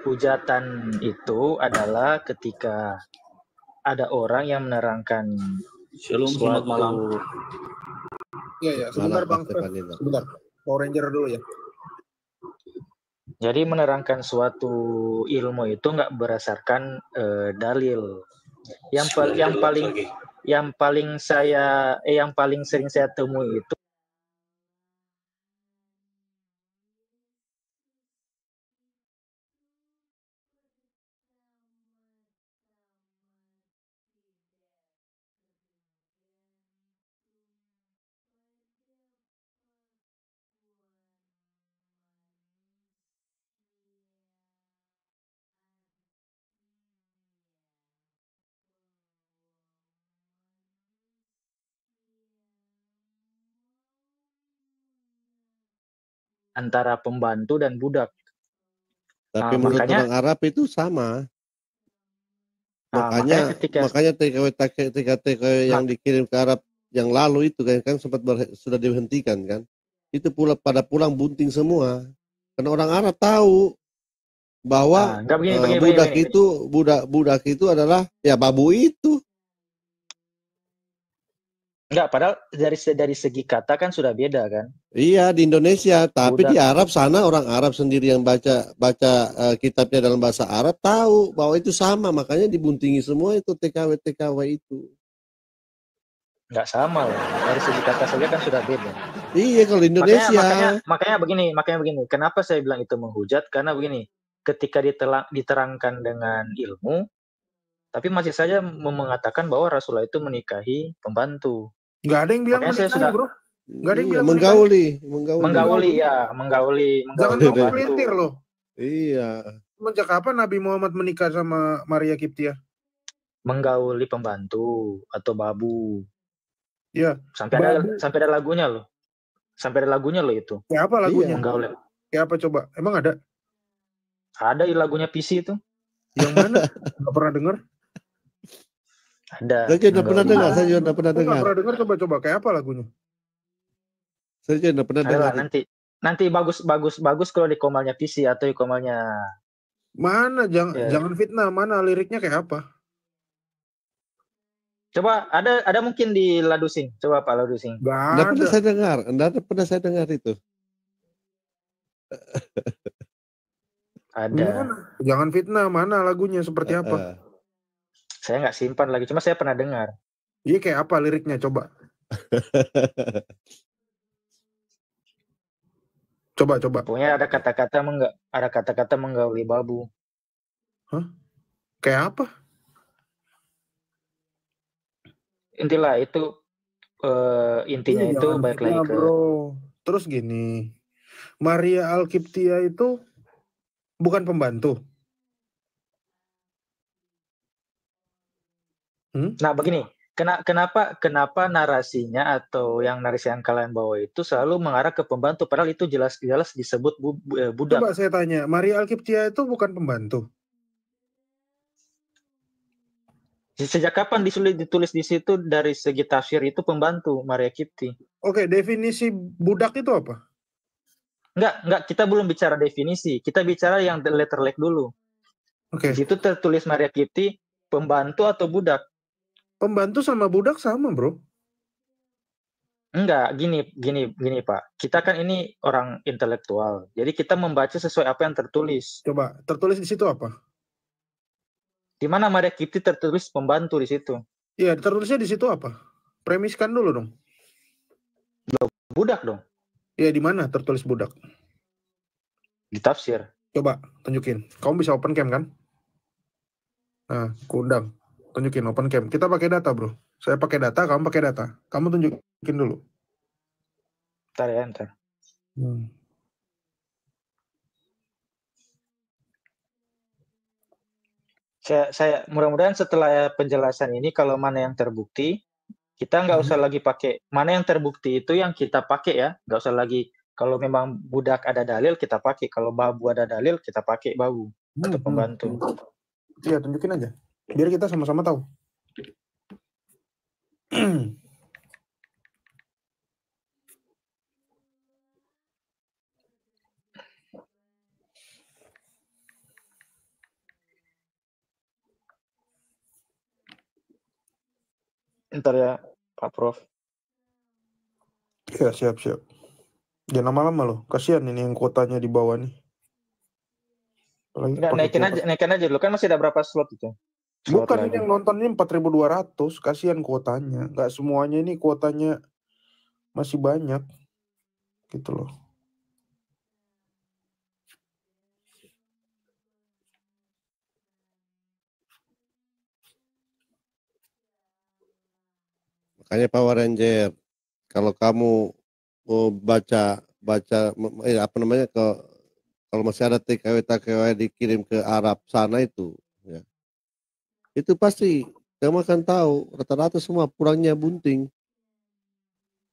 hujatan itu adalah ketika ada orang yang menerangkan Selamat malam. Iya, sebentar Bang. Sebentar. Power Ranger dulu ya. Jadi menerangkan suatu ilmu itu nggak berdasarkan dalil. Yang paling sering saya temui itu antara pembantu dan budak. Tapi menurut orang Arab itu sama. Makanya TKW yang dikirim ke Arab yang lalu itu kan sempat sudah dihentikan kan. Itu pula pada pulang bunting semua. Karena orang Arab tahu bahwa budak itu adalah ya babu itu. Enggak, padahal dari segi kata kan sudah beda kan? Iya, di Indonesia, tapi di Arab sana orang Arab sendiri yang baca kitabnya dalam bahasa Arab tahu bahwa itu sama, makanya dibuntingi semua itu TKW itu. Enggak sama loh, dari segi kata saja kan sudah beda. Iya, kalau di Indonesia. Makanya begini. Kenapa saya bilang itu menghujat? Karena begini, ketika diterangkan dengan ilmu, tapi masih saja mengatakan bahwa Rasulullah itu menikahi pembantu. Nggak ada yang bilang menikahi, bro. Nggak ada yang bilang menggauli. Menggauli. Jangan pelintir loh. Iya. Sejak kapan Nabi Muhammad menikah sama Maria Kiptia? Menggauli pembantu atau babu. Iya. Sampai ada lagunya loh. Sampai ada lagunya loh itu. Kayak apa lagunya? Menggauli. Kayak apa coba? Emang ada? Ada lagunya PC itu. Yang mana? Nggak pernah dengar? Ada. Saya juga pernah dengar. Nggak pernah dengar. Coba. Kayak apa lagunya? Saya juga pernah dengar. Nanti bagus kalau di komalnya PC atau di komalnya. Mana? Jangan fitnah. Mana liriknya kayak apa? Coba ada mungkin di Ladusing. Coba Pak Ladusing. Nggak pernah saya dengar. Nggak pernah saya dengar itu. Ada. Jangan fitnah. Mana lagunya seperti apa? Saya nggak simpan lagi. Cuma saya pernah dengar. Iya kayak apa liriknya coba. Coba. Pokoknya ada kata-kata menggauli babu. Hah? Kayak apa? Intilah itu intinya itu baik lagi ke. Bro. Terus gini, Maria Al-Kiptia itu bukan pembantu. Nah begini, kenapa narasinya atau narasi yang kalian bawa itu selalu mengarah ke pembantu, padahal itu jelas-jelas disebut budak. Coba saya tanya, Maria Al-Kiptia itu bukan pembantu? Sejak kapan ditulis di situ dari segi tafsir itu pembantu Maria Kipti? Oke, definisi budak itu apa? Enggak, kita belum bicara definisi. Kita bicara yang letter leg dulu. Oke. Di situ tertulis Maria Kipti pembantu atau budak? Pembantu sama budak sama, Bro. Enggak, gini Pak. Kita kan ini orang intelektual. Jadi kita membaca sesuai apa yang tertulis. Coba, tertulis di situ apa? Di mana Maria Kipti tertulis pembantu di situ? Iya, tertulisnya di situ apa? Premiskan dulu dong. Budak dong. Iya, di mana tertulis budak? Di tafsir. Coba tunjukin. Kamu bisa open cam kan? Nah, kundang. Tunjukin open cam. Kita pakai data, Bro. Saya pakai data, kamu pakai data. Kamu tunjukin dulu. Ntar ya, ntar. Saya mudah-mudahan setelah penjelasan ini kalau mana yang terbukti kita nggak usah lagi pakai mana yang terbukti itu yang kita pakai ya, nggak usah lagi kalau memang budak ada dalil kita pakai, kalau babu ada dalil kita pakai babu atau pembantu. Iya, tunjukin aja biar kita sama-sama tahu. Ntar ya Pak Prof. Ya, siap. Jangan lama-lama loh. Kasihan ini yang kuotanya di bawah nih. Enggak, naikin aja dulu. Kan masih ada berapa slot itu? Bukan, ini yang nonton ini 4.200. Kasihan kuotanya. Nggak semuanya ini kuotanya masih banyak. Gitu loh. Makanya Power Ranger, kalau kamu mau baca kalau masih ada TKW dikirim ke Arab sana itu, ya, itu pasti kamu akan tahu rata-rata semua pulangnya bunting,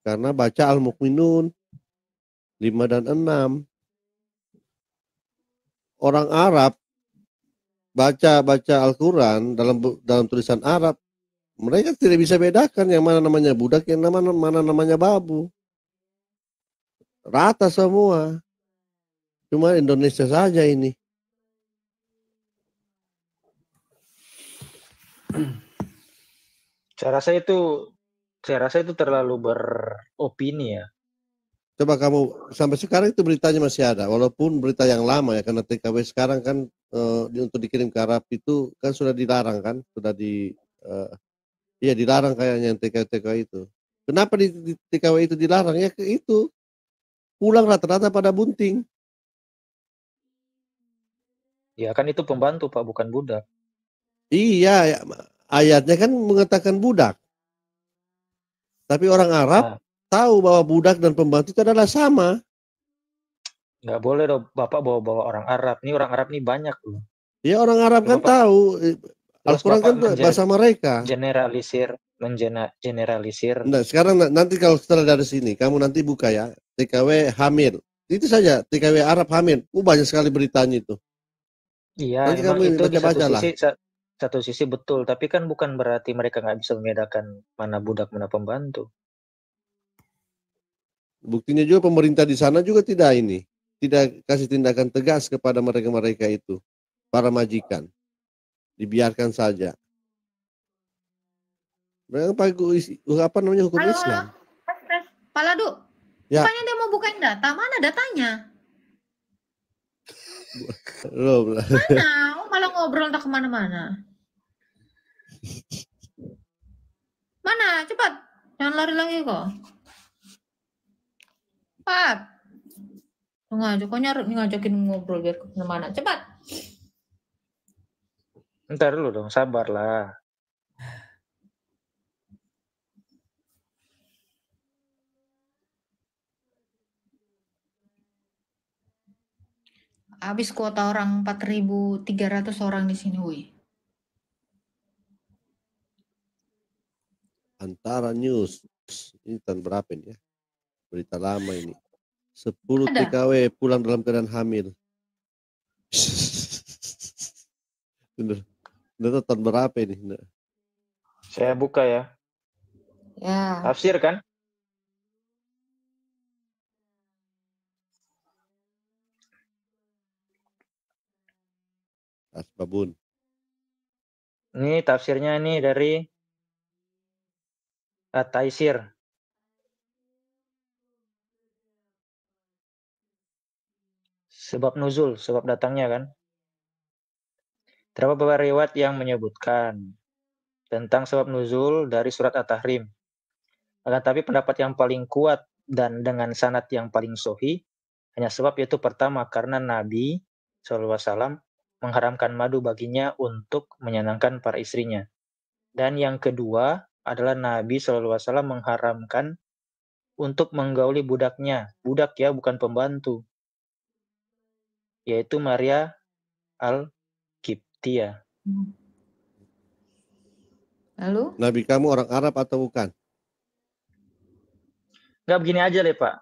karena baca Al-Mu'minun 5 dan 6. Orang Arab baca Al-Quran dalam tulisan Arab, mereka tidak bisa bedakan yang mana namanya budak, yang mana namanya babu. Rata semua. Cuma Indonesia saja ini. Saya rasa itu terlalu beropini ya. Coba kamu sampai sekarang itu beritanya masih ada, walaupun berita yang lama ya, karena TKW sekarang kan untuk dikirim ke Arab itu kan sudah dilarang kan, dilarang kayaknya yang TKW itu. Kenapa di TKW itu dilarang? Ya itu pulang rata-rata pada bunting. Ya kan itu pembantu Pak, bukan budak. Iya, ayatnya kan mengatakan budak. Tapi orang Arab tahu bahwa budak dan pembantu itu adalah sama. Nggak boleh dong Bapak bawa-bawa orang Arab. Ini orang Arab nih banyak loh. Ya orang Arab kan Bapak, tahu. terus Al-Quran Bapak kan bahasa mereka. Generalisir. Nah, sekarang nanti kalau setelah dari sini, kamu nanti buka ya, TKW hamil. Itu saja, TKW Arab hamil. Banyak sekali beritanya itu. Iya, nanti memang kamu itu di baca-baca satu sisi betul, tapi kan bukan berarti mereka nggak bisa membedakan mana budak, mana pembantu. Buktinya juga pemerintah di sana juga tidak kasih tindakan tegas kepada mereka itu, para majikan. Dibiarkan saja. Mereka pakai apa namanya hukum Islam. Pak Ladu, ya. Bukannya dia mau bukain data, mana datanya? Belum. Mana? Malah ngobrol tak kemana-mana. Mana? Cepat, jangan lari lagi kok. Cepat. Kok ngajakin ngobrol biar kemana-mana. Cepat. Ntar dulu dong, sabarlah. Habis kuota orang 4.300 orang di sini, woi. Antara News. Ini tahun berapa ini ya? Berita lama ini. 10 TKW pulang dalam keadaan hamil. Bener tahun berapa ini? Saya buka ya. Ya. Tafsir kan? Asbabun. Ini tafsirnya nih dari At-Taisir. Sebab nuzul, sebab datangnya kan. Terdapat beberapa riwayat yang menyebutkan tentang sebab nuzul dari surat At-Tahrim. Akan tapi pendapat yang paling kuat dan dengan sanad yang paling sahih hanya sebab yaitu pertama karena Nabi SAW mengharamkan madu baginya untuk menyenangkan para istrinya. Dan yang kedua adalah Nabi SAW mengharamkan untuk menggauli budaknya. Budak ya, bukan pembantu. Yaitu Maria Al-Qibtiyah. Lalu? Nabi kamu orang Arab atau bukan? Nggak, begini aja deh Pak.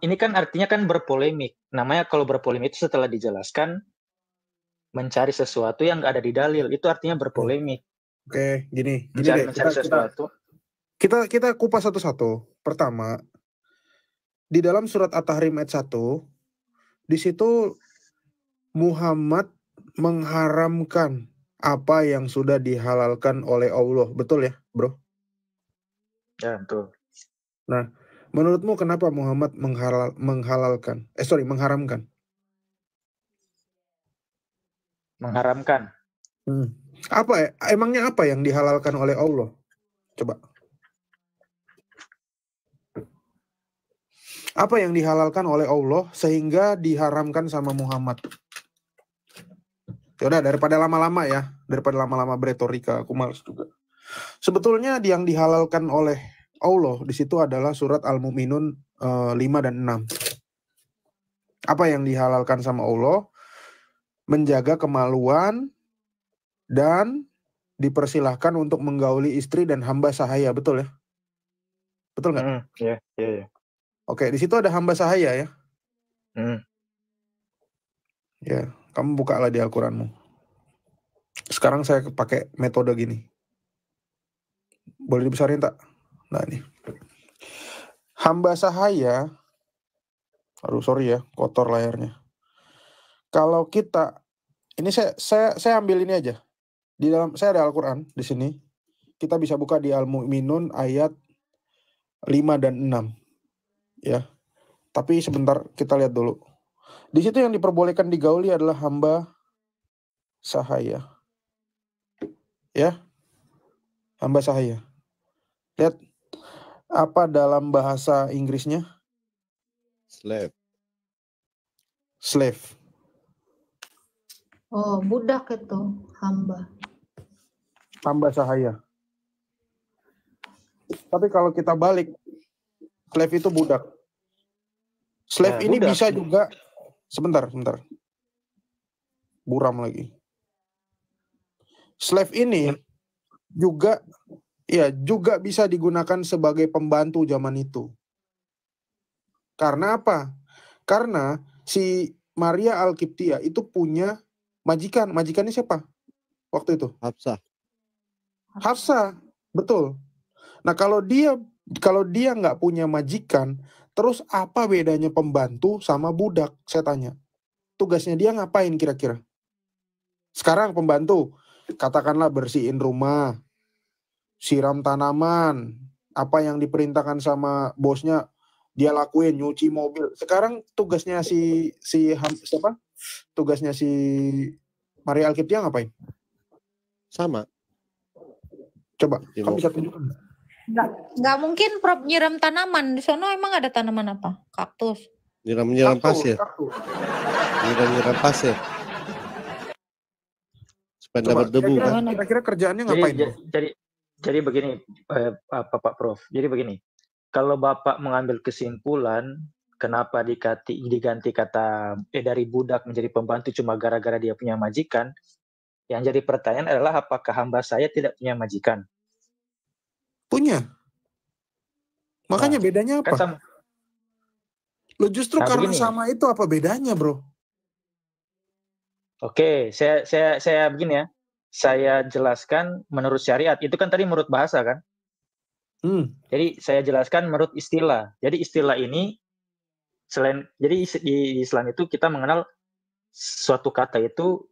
Ini kan artinya kan berpolemik. Namanya kalau berpolemik itu setelah dijelaskan mencari sesuatu yang nggak ada di dalil, itu artinya berpolemik. Oke, gini mencari deh, sesuatu. Kita kupas satu-satu. Pertama, di dalam surat At-Tahrim ayat 1, di situ Muhammad mengharamkan apa yang sudah dihalalkan oleh Allah. Betul ya, bro? Ya, betul. Nah, menurutmu kenapa Muhammad mengharamkan? Mengharamkan. Apa ya? Emangnya apa yang dihalalkan oleh Allah? Coba. Apa yang dihalalkan oleh Allah sehingga diharamkan sama Muhammad? Ya udah, daripada lama-lama beretorika, aku malas juga. Sebetulnya yang dihalalkan oleh Allah di situ adalah surat Al-Mu'minun 5 dan 6. Apa yang dihalalkan sama Allah? Menjaga kemaluan dan dipersilahkan untuk menggauli istri dan hamba sahaya, betul ya? Betul nggak? Iya. Oke, di situ ada hamba sahaya ya? Ya, kamu bukalah di Al-Quranmu. Sekarang saya pakai metode gini. Boleh dibesarin tak? Nah ini. Hamba sahaya. Aduh sorry ya, kotor layarnya. Kalau kita, ini saya ambil ini aja. Di dalam saya ada Al-Quran di sini. Kita bisa buka di Al-Mu'minun ayat 5 dan 6. Ya. Tapi sebentar kita lihat dulu. Di situ yang diperbolehkan digauli adalah hamba sahaya. Ya. Hamba sahaya. Lihat apa dalam bahasa Inggrisnya? Slave. Oh, budak itu, hamba. Hamba sahaya. Tapi kalau kita balik, slave itu budak. Slave ini budak. bisa juga, sebentar. Buram lagi. Slave ini juga bisa digunakan sebagai pembantu zaman itu. Karena apa? Karena si Maria Alkiptia itu punya majikan. Majikannya siapa waktu itu? Hafsah, betul. Nah, kalau dia nggak punya majikan, terus apa bedanya pembantu sama budak? Saya tanya. Tugasnya dia ngapain kira-kira? Sekarang pembantu, katakanlah bersihin rumah, siram tanaman, apa yang diperintahkan sama bosnya dia lakuin, nyuci mobil. Sekarang tugasnya siapa? Tugasnya si Maria Alkiptia ngapain? Sama. Coba, kamu bisa tunjukkan. Nggak mungkin Prof nyiram tanaman. Di sana emang ada tanaman apa? Kaktus. Nyiram pasir. Nyiram pasir. Supaya dapat debu. Kira-kira kerjaannya ngapain? Jadi begini, Pak Prof. Jadi begini, kalau Bapak mengambil kesimpulan kenapa diganti kata dari budak menjadi pembantu cuma gara-gara dia punya majikan, yang jadi pertanyaan adalah apakah hamba saya tidak punya majikan? Punya. Makanya bedanya apa? Kan sama. Lo justru karena begini, sama itu apa bedanya, bro? Oke, saya begini ya. Saya jelaskan menurut syariat. Itu kan tadi menurut bahasa kan? Jadi saya jelaskan menurut istilah. Jadi istilah ini jadi di Islam itu kita mengenal suatu kata itu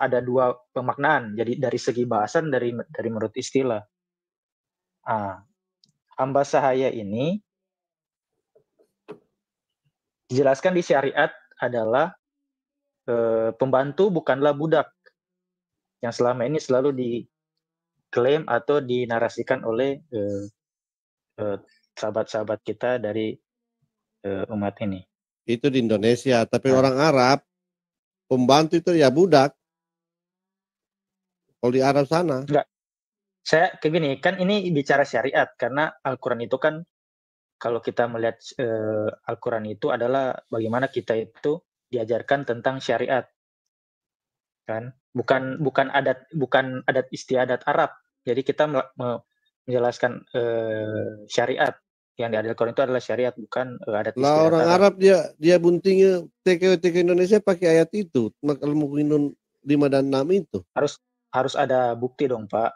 ada dua pemaknaan. Jadi dari segi bahasan dari menurut istilah. Hamba sahaya ini dijelaskan di syariat adalah pembantu bukanlah budak yang selama ini selalu diklaim atau dinarasikan oleh sahabat-sahabat kita dari umat ini. Itu di Indonesia, tapi orang Arab pembantu itu ya budak. Kalau di Arab sana. Enggak. Saya kayak gini, kan ini bicara syariat karena Al-Qur'an itu kan kalau kita melihat Al-Qur'an itu adalah bagaimana kita itu diajarkan tentang syariat. Kan? Bukan adat istiadat Arab. Jadi kita menjelaskan syariat yang di Al-Qur'an itu adalah syariat, bukan adat istiadat orang Arab dia buntingnya TKW Indonesia pakai ayat itu. Al-Mu'minun 5 dan 6 itu. Harus ada bukti dong, Pak.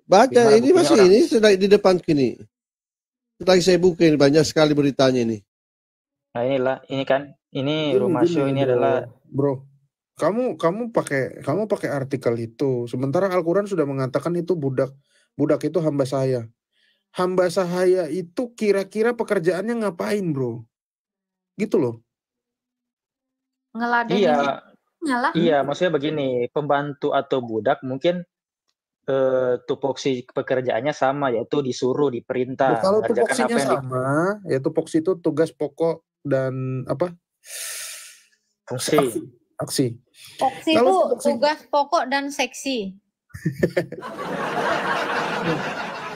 Baca ini masih orang. Ini sedang di depan kini. Setelah saya buka ini banyak sekali beritanya ini. Nah ini rumah show ini adalah bro. Kamu pakai artikel itu. Sementara Al-Qur'an sudah mengatakan itu budak itu hamba saya. Hamba sahaya itu kira-kira pekerjaannya ngapain, bro? Gitu loh. Ngeladenin. Iya, maksudnya begini, pembantu atau budak mungkin tupoksi pekerjaannya sama, yaitu disuruh, diperintah. Kalau tupoksinya sama, ya tupoksi itu tugas pokok dan apa? Fungsi. Aksi. Foksi itu tugas pokok dan seksi.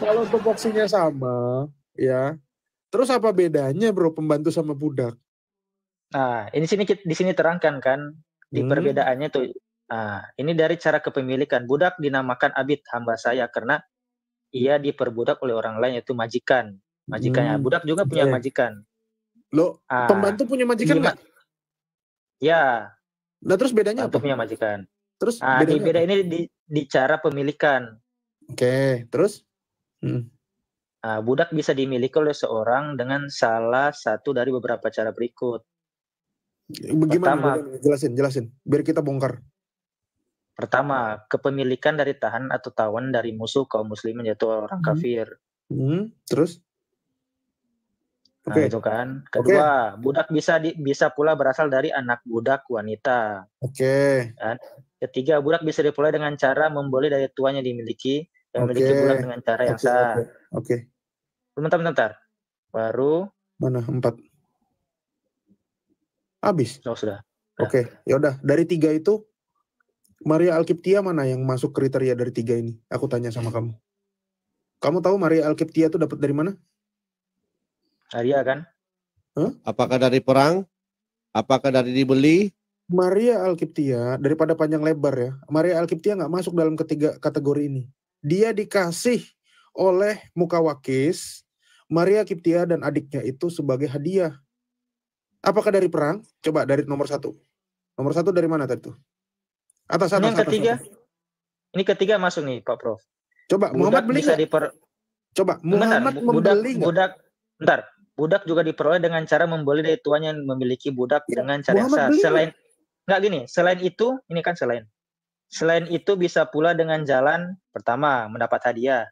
Kalau tupoksinya sama, ya. Terus apa bedanya, bro, pembantu sama budak? Nah, di sini terangkan kan di perbedaannya tuh. Nah, ini dari cara kepemilikan. Budak dinamakan abid, hamba saya, karena ia diperbudak oleh orang lain, yaitu majikan. Majikannya. Budak juga punya majikan. Loh, pembantu punya majikan nggak? Ya. Nah, terus bedanya apa? Punya majikan. Terus beda ini di cara pemilikan. Oke, terus? Budak bisa dimiliki oleh seorang dengan salah satu dari beberapa cara berikut. Bagaimana? Jelasin. Biar kita bongkar. Pertama, kepemilikan dari tahanan atau tawan dari musuh kaum muslimin, yaitu orang kafir. Terus? Nah, itu kan. Kedua, budak bisa pula berasal dari anak budak wanita. Dan ketiga, budak bisa diperoleh dengan cara membeli dari tuannya dimiliki dan memiliki budak dengan cara yang sah. Bentar. Baru mana 4? Habis. Oh, sudah. Ya udah, dari 3 itu Maria Alkiptia mana yang masuk kriteria dari 3 ini? Aku tanya sama kamu. Kamu tahu Maria Alkiptia itu dapat dari mana? Arya kan? Apakah dari perang? Apakah dari dibeli? Maria Alkiptia, daripada panjang lebar ya, Maria Alkiptia nggak masuk dalam ketiga kategori ini. Dia dikasih oleh Mukawakis, Maria Alkiptia dan adiknya itu sebagai hadiah. Apakah dari perang? Coba dari nomor 1. Nomor 1 dari mana tadi tuh? Atas. Ini yang ketiga. Ini ketiga masuk nih Pak Prof. Coba Muhammad beli nggak? Coba Muhammad membeli nggak? Budak juga diperoleh dengan cara membeli dari tuannya yang memiliki budak dengan cara yang sah. Selain itu, ini kan selain. Selain itu bisa pula dengan jalan pertama mendapat hadiah.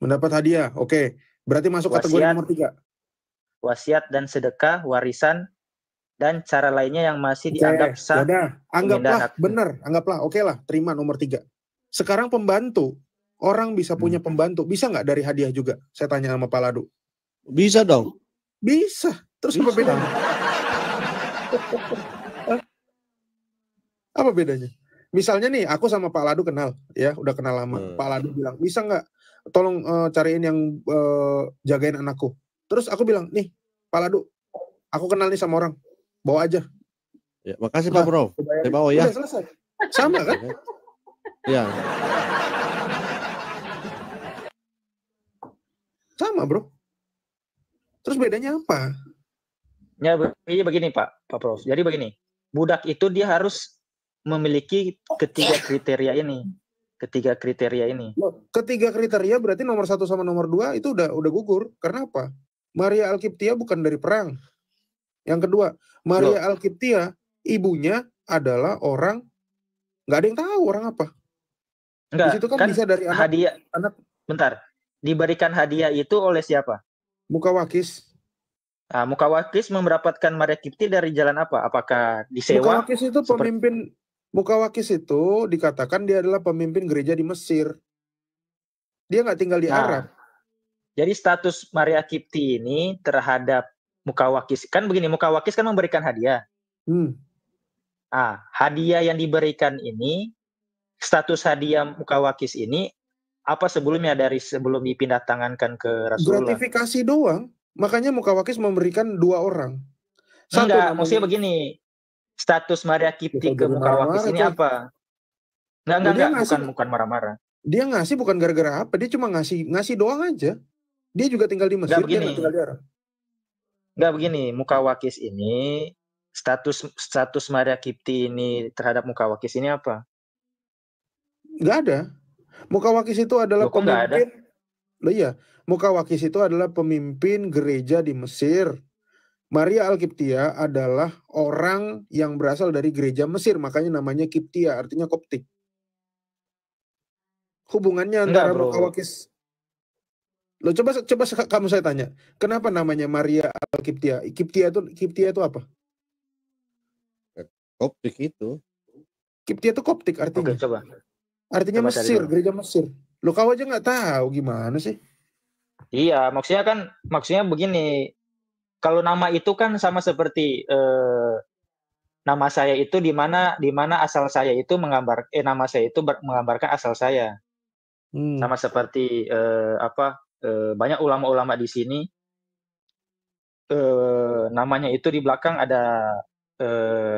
Mendapat hadiah, oke. Berarti masuk kategori nomor 3. Wasiat dan sedekah, warisan, dan cara lainnya yang masih dianggap sah. Anggaplah benar, anggaplah, oke lah, terima nomor 3. Sekarang pembantu, orang bisa punya pembantu, bisa nggak dari hadiah juga? Saya tanya sama Pak Ladu. Bisa dong. Bisa. Terus apa bedanya? Apa bedanya? Misalnya nih, aku sama Pak Ladu kenal, ya, udah kenal lama. Pak Ladu bilang, bisa nggak, tolong cariin yang jagain anakku. Terus aku bilang, nih, Pak Ladu, aku kenal nih sama orang, bawa aja. Ya, makasih Pak Bro. Saya bawa ya. Udah selesai. Sama kan? Ya. Sama bro. Terus bedanya apa? Ya begini Pak Prof. Jadi begini, budak itu dia harus memiliki ketiga kriteria ini. Ketiga kriteria berarti nomor 1 sama nomor 2 itu udah gugur. Karena apa? Maria Alkiptia bukan dari perang. Yang kedua, Maria Alkiptia ibunya adalah orang, nggak ada yang tahu orang apa. Enggak, di situ kan bisa dari hadiah. Bentar, diberikan hadiah itu oleh siapa? Mukawakis. Nah, Mukawakis mendapatkan Maria Alkiptia dari jalan apa? Apakah disewa? Mukawakis itu dikatakan dia adalah pemimpin gereja di Mesir. Dia nggak tinggal di Arab. Jadi status Maria Alkiptia ini terhadap Mukawakis, kan begini, Mukawakis kan memberikan hadiah. Hadiah yang diberikan ini, status hadiah Mukawakis ini apa sebelumnya dari sebelum dipindah tangankan ke Rasulullah? Gratifikasi doang. Makanya Mukawakis memberikan 2 orang. Maksudnya begini, status Maria Alkiptia ke Mukawakis ini apa? Bukan marah-marah. Dia ngasih bukan gara-gara apa, dia cuma ngasih doang aja. Dia juga tinggal di Mesir, dia nggak tinggal di Arab. Enggak begini, Mukawakis ini status Maria Alkiptia ini terhadap Mukawakis ini apa? Nggak ada. Mukawakis itu adalah pemimpin. Iya, Mukawakis itu adalah pemimpin gereja di Mesir. Maria Alkiptia adalah orang yang berasal dari gereja Mesir, makanya namanya Kiptia, artinya Koptik. Hubungannya antara Mukawakis. Loh, coba kamu saya tanya, kenapa namanya Maria Alkiptia? Kiptia itu apa? Koptik itu. Kiptia itu Koptik artinya. Oke, coba. Artinya Mesir, gereja Mesir. Lo kau aja nggak tahu gimana sih? Iya, maksudnya begini. Kalau nama itu kan sama seperti nama saya itu di mana asal saya itu nama saya itu menggambarkan asal saya. Sama seperti banyak ulama-ulama di sini namanya itu di belakang ada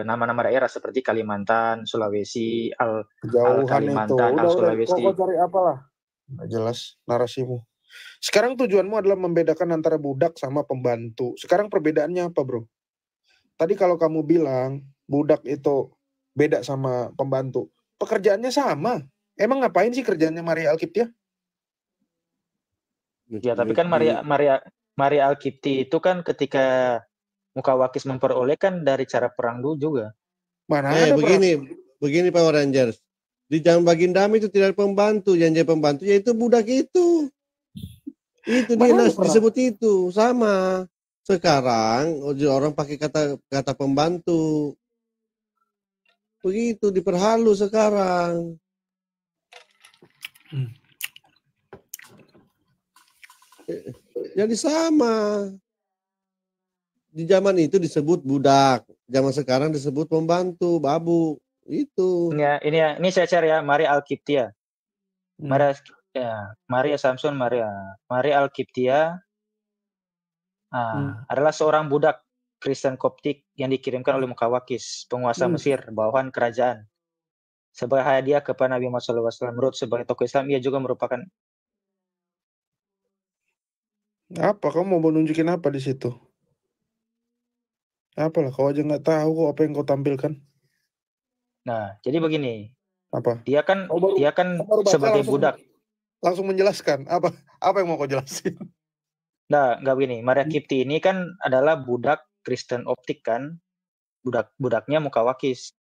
nama-nama daerah seperti Kalimantan, Sulawesi, Kalimantan, Sulawesi. Kok cari apalah? Nggak jelas narasimu. Sekarang tujuanmu adalah membedakan antara budak sama pembantu. Sekarang perbedaannya apa, bro? Tadi kalau kamu bilang budak itu beda sama pembantu, pekerjaannya sama. Emang ngapain sih kerjaannya Maria Alkiptia? Ya, tapi kan Maria Alkiptia itu kan ketika Mukawakis memperoleh kan dari cara perang dulu juga. Mana ada begini Power Rangers. Di zaman Bagindami itu tidak ada pembantu, yang jadi pembantu yaitu budak itu. Itu dia disebut itu sama. Sekarang orang pakai kata pembantu. Begitu diperhalus sekarang. Jadi sama. Di zaman itu disebut budak, zaman sekarang disebut pembantu, babu. Itu. Ya, ini saya cari ya, Maria Alkiptia. Maria Samson Maria Alkiptia. adalah seorang budak Kristen Koptik yang dikirimkan oleh Mukawakis, penguasa Mesir, bawahan kerajaan. Sebagai hadiah kepada Nabi Muhammad SAW, menurut sebagai tokoh Islam, ia juga merupakan... Apa? Kamu mau nunjukin apa di situ? Apalah, kau aja nggak tahu kok apa yang kau tampilkan. Nah, jadi begini. Apa? Dia kan sebagai budak. Langsung menjelaskan apa yang mau kau jelasin? Nah, nggak begini. Maria Kipti ini kan adalah budak Kristen Optik kan, budaknya Mukawakis.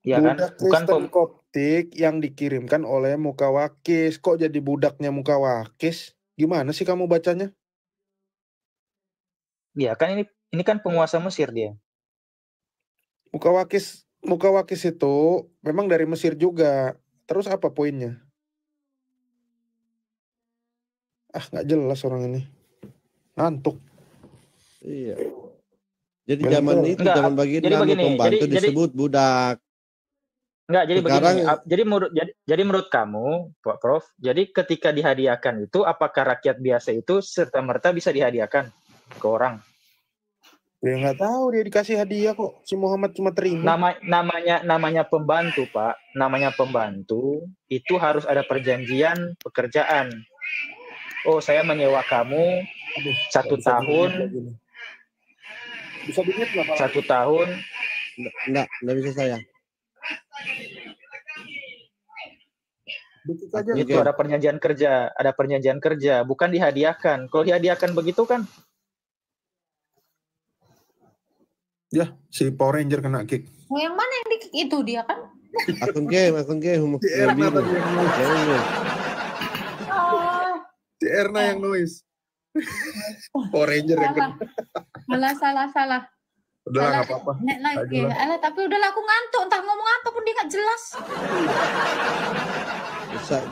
Ya budak kan? Bukan Kristen Koptik yang dikirimkan oleh Mukawakis. Kok jadi budaknya Mukawakis? Gimana sih kamu bacanya? Ya kan ini kan penguasa Mesir dia. Mukawakis itu memang dari Mesir juga. Terus apa poinnya? Nggak jelas orang ini. Ngantuk. Iya. Jadi zaman itu, zaman baginda pembantu disebut budak. Enggak, jadi sekarang, begini. Jadi menurut kamu, Pak Prof, jadi ketika dihadiahkan itu, apakah rakyat biasa itu serta-merta bisa dihadiahkan ke orang? Ya nggak tahu, dia dikasih hadiah kok. Si Muhammad cuma terima. Namanya pembantu, Pak. Namanya pembantu itu harus ada perjanjian pekerjaan. Oh, saya menyewa kamu 1 tahun. Bisa diingat nggak, Pak? 1 tahun. Nggak bisa saya. Itu ada perjanjian kerja, bukan dihadiahkan. Kalau dihadiahkan begitu kan? Ya, si Power Ranger kena kick. Oh, yang mana yang di-kick itu dia kan? Akun game. Si Erna tadi yang noise. Si Erna yang noise. Power Ranger yang kena. Salah. Udah nggak apa-apa. Nek lagi. Tapi udahlah aku ngantuk. Entah ngomong apa pun dia nggak jelas.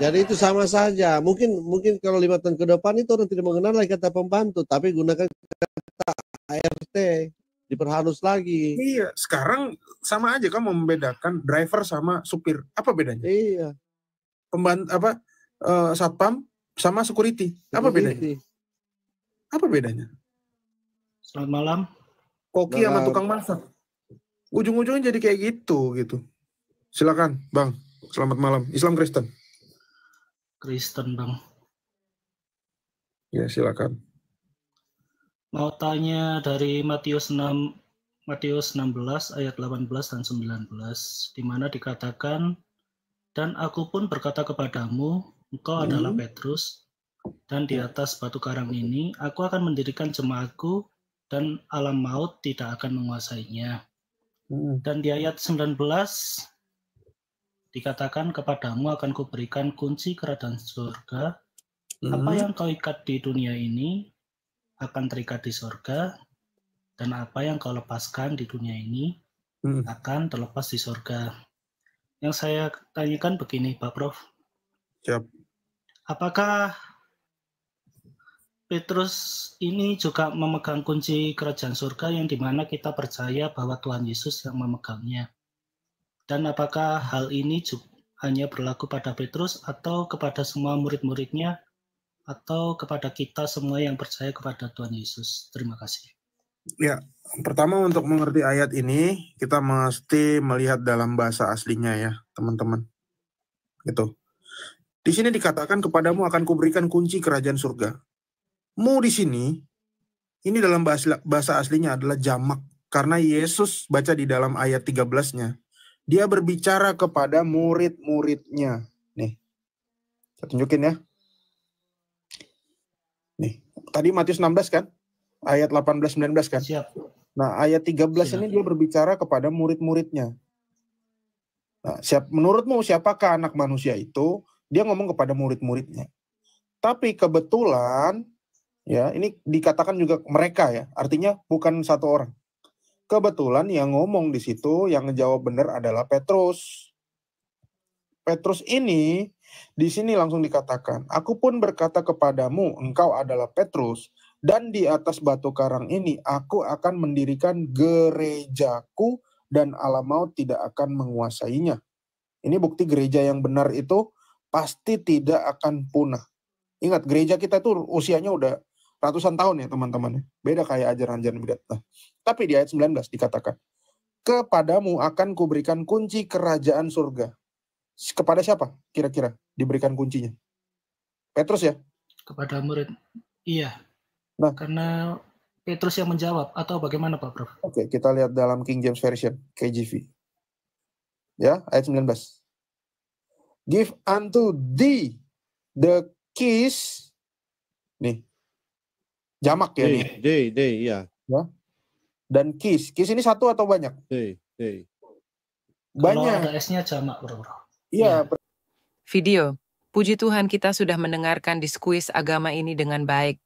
Jadi itu sama saja. Mungkin kalau 5 tahun ke depan itu orang tidak mengenal lagi kata pembantu, tapi gunakan kata ART, diperhalus lagi. Iya, sekarang sama aja kamu membedakan driver sama supir. Apa bedanya? Iya. Pembantu satpam sama security. Apa bedanya? Apa bedanya? Selamat malam. Koki sama tukang masak. Ujung-ujungnya jadi kayak gitu. Silakan, Bang. Selamat malam. Islam Kristen. Kristen, Bang. Ya, silakan. Mau tanya dari Matius 16 ayat 18 dan 19, di mana dikatakan, dan aku pun berkata kepadamu, engkau adalah Petrus, dan di atas batu karang ini aku akan mendirikan jemaatku, dan alam maut tidak akan menguasainya. Dan di ayat 19 dikatakan, kepadamu akan kuberikan kunci kerajaan surga. Apa yang kau ikat di dunia ini akan terikat di surga, dan apa yang kau lepaskan di dunia ini akan terlepas di surga. Yang saya tanyakan begini, Pak Prof. Siap. Apakah Petrus ini juga memegang kunci kerajaan surga yang dimana kita percaya bahwa Tuhan Yesus yang memegangnya? Dan apakah hal ini hanya berlaku pada Petrus atau kepada semua murid-muridnya atau kepada kita semua yang percaya kepada Tuhan Yesus? Terima kasih. Ya, pertama untuk mengerti ayat ini kita mesti melihat dalam bahasa aslinya ya, teman-teman. Gitu. Di sini dikatakan kepadamu akan kuberikan kunci kerajaan surga. Mu di sini, ini dalam bahasa aslinya adalah jamak. Karena Yesus baca di dalam ayat 13-nya. Dia berbicara kepada murid-muridnya. Nih, saya tunjukin ya. Nih, tadi Matius 16 kan? Ayat 18-19 kan? Siap. Nah, ayat 13 ini dia berbicara kepada murid-muridnya. Nah, menurutmu siapakah anak manusia itu? Dia ngomong kepada murid-muridnya. Tapi kebetulan, ya, ini dikatakan juga mereka ya, artinya bukan satu orang. Kebetulan yang ngomong di situ, yang ngejawab benar adalah Petrus. Petrus ini di sini langsung dikatakan, aku pun berkata kepadamu, engkau adalah Petrus, dan di atas batu karang ini aku akan mendirikan gerejaku, dan alam maut tidak akan menguasainya. Ini bukti gereja yang benar itu pasti tidak akan punah. Ingat, gereja kita itu usianya udah ratusan tahun ya teman-teman. Beda kayak ajaran-ajaran bidat. Nah, tapi di ayat 19 dikatakan, kepadamu akan kuberikan kunci kerajaan surga. Kepada siapa kira-kira diberikan kuncinya? Petrus ya? Kepada murid. Iya. Nah, karena Petrus yang menjawab atau bagaimana Pak Prof? Oke, kita lihat dalam King James Version, KJV. Ya, ayat 19. Give unto thee the keys. Nih. Jamak ya nih. Iya. Ya. Dan keys. Keys ini satu atau banyak? Banyak. Kalau ada S-nya jamak, Bro. Iya. Video. Puji Tuhan kita sudah mendengarkan diskuis agama ini dengan baik.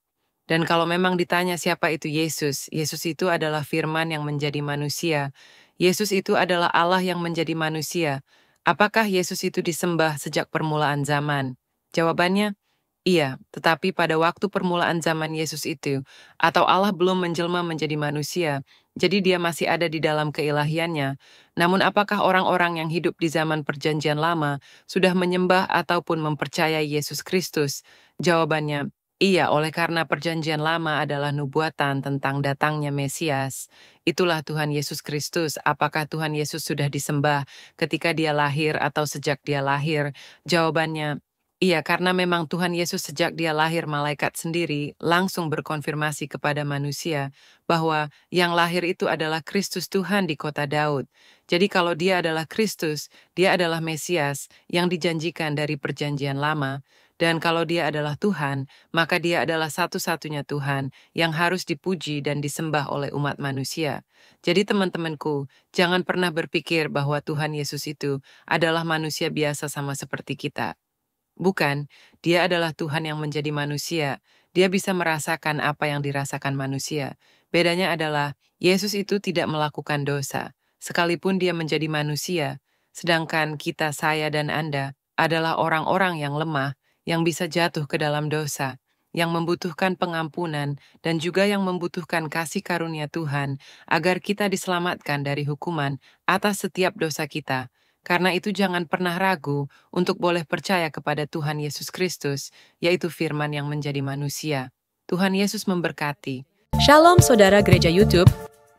Dan kalau memang ditanya siapa itu Yesus, Yesus itu adalah firman yang menjadi manusia. Yesus itu adalah Allah yang menjadi manusia. Apakah Yesus itu disembah sejak permulaan zaman? Jawabannya, iya, tetapi pada waktu permulaan zaman Yesus itu, atau Allah belum menjelma menjadi manusia, jadi dia masih ada di dalam keilahiannya. Namun apakah orang-orang yang hidup di zaman perjanjian lama sudah menyembah ataupun mempercayai Yesus Kristus? Jawabannya, iya, oleh karena perjanjian lama adalah nubuatan tentang datangnya Mesias. Itulah Tuhan Yesus Kristus. Apakah Tuhan Yesus sudah disembah ketika dia lahir atau sejak dia lahir? Jawabannya, iya, karena memang Tuhan Yesus sejak dia lahir malaikat sendiri langsung berkonfirmasi kepada manusia bahwa yang lahir itu adalah Kristus Tuhan di kota Daud. Jadi kalau dia adalah Kristus, dia adalah Mesias yang dijanjikan dari perjanjian lama. Dan kalau dia adalah Tuhan, maka dia adalah satu-satunya Tuhan yang harus dipuji dan disembah oleh umat manusia. Jadi teman-temanku, jangan pernah berpikir bahwa Tuhan Yesus itu adalah manusia biasa sama seperti kita. Bukan, dia adalah Tuhan yang menjadi manusia. Dia bisa merasakan apa yang dirasakan manusia. Bedanya adalah, Yesus itu tidak melakukan dosa, sekalipun dia menjadi manusia. Sedangkan kita, saya dan Anda, adalah orang-orang yang lemah, yang bisa jatuh ke dalam dosa, yang membutuhkan pengampunan, dan juga yang membutuhkan kasih karunia Tuhan, agar kita diselamatkan dari hukuman atas setiap dosa kita. Karena itu jangan pernah ragu untuk boleh percaya kepada Tuhan Yesus Kristus, yaitu firman yang menjadi manusia. Tuhan Yesus memberkati. Shalom saudara gereja YouTube,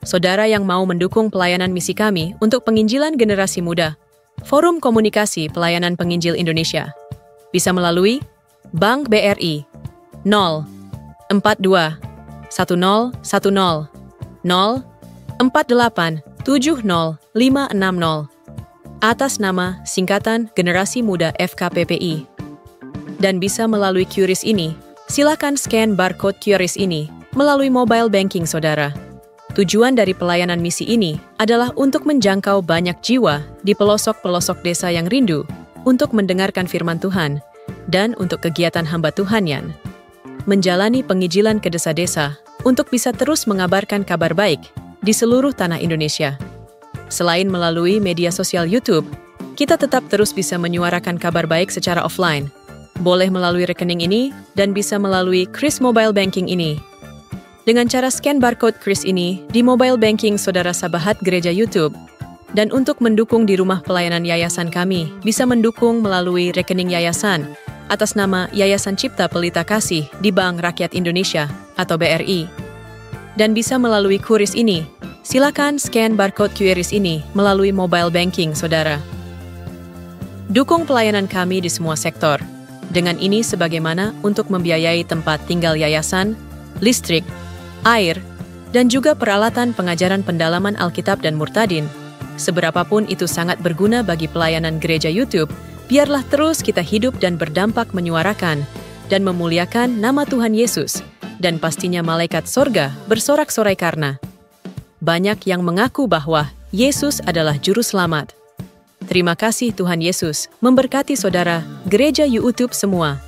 saudara yang mau mendukung pelayanan misi kami untuk penginjilan generasi muda. Forum Komunikasi Pelayanan Penginjil Indonesia. Bisa melalui Bank BRI 042 1010 048 70 560 atas nama singkatan Generasi Muda FKPPI. Dan bisa melalui QRIS ini, silakan scan barcode QRIS ini melalui mobile banking saudara. Tujuan dari pelayanan misi ini adalah untuk menjangkau banyak jiwa di pelosok-pelosok desa yang rindu untuk mendengarkan firman Tuhan, dan untuk kegiatan hamba Tuhan-Yan, menjalani penginjilan ke desa-desa untuk bisa terus mengabarkan kabar baik di seluruh tanah Indonesia. Selain melalui media sosial YouTube, kita tetap terus bisa menyuarakan kabar baik secara offline. Boleh melalui rekening ini dan bisa melalui Kris Mobile Banking ini. Dengan cara scan barcode Kris ini di mobile banking saudara sahabat gereja YouTube, dan untuk mendukung di rumah pelayanan yayasan kami, bisa mendukung melalui rekening yayasan atas nama Yayasan Cipta Pelita Kasih di Bank Rakyat Indonesia atau BRI. Dan bisa melalui QRIS ini, silakan scan barcode QRIS ini melalui mobile banking saudara. Dukung pelayanan kami di semua sektor. Dengan ini sebagaimana untuk membiayai tempat tinggal yayasan, listrik, air, dan juga peralatan pengajaran pendalaman Alkitab dan Murtadin. Seberapapun itu sangat berguna bagi pelayanan gereja YouTube, biarlah terus kita hidup dan berdampak menyuarakan dan memuliakan nama Tuhan Yesus, dan pastinya malaikat sorga bersorak-sorai karena banyak yang mengaku bahwa Yesus adalah Juru Selamat. Terima kasih Tuhan Yesus, memberkati saudara, gereja YouTube semua.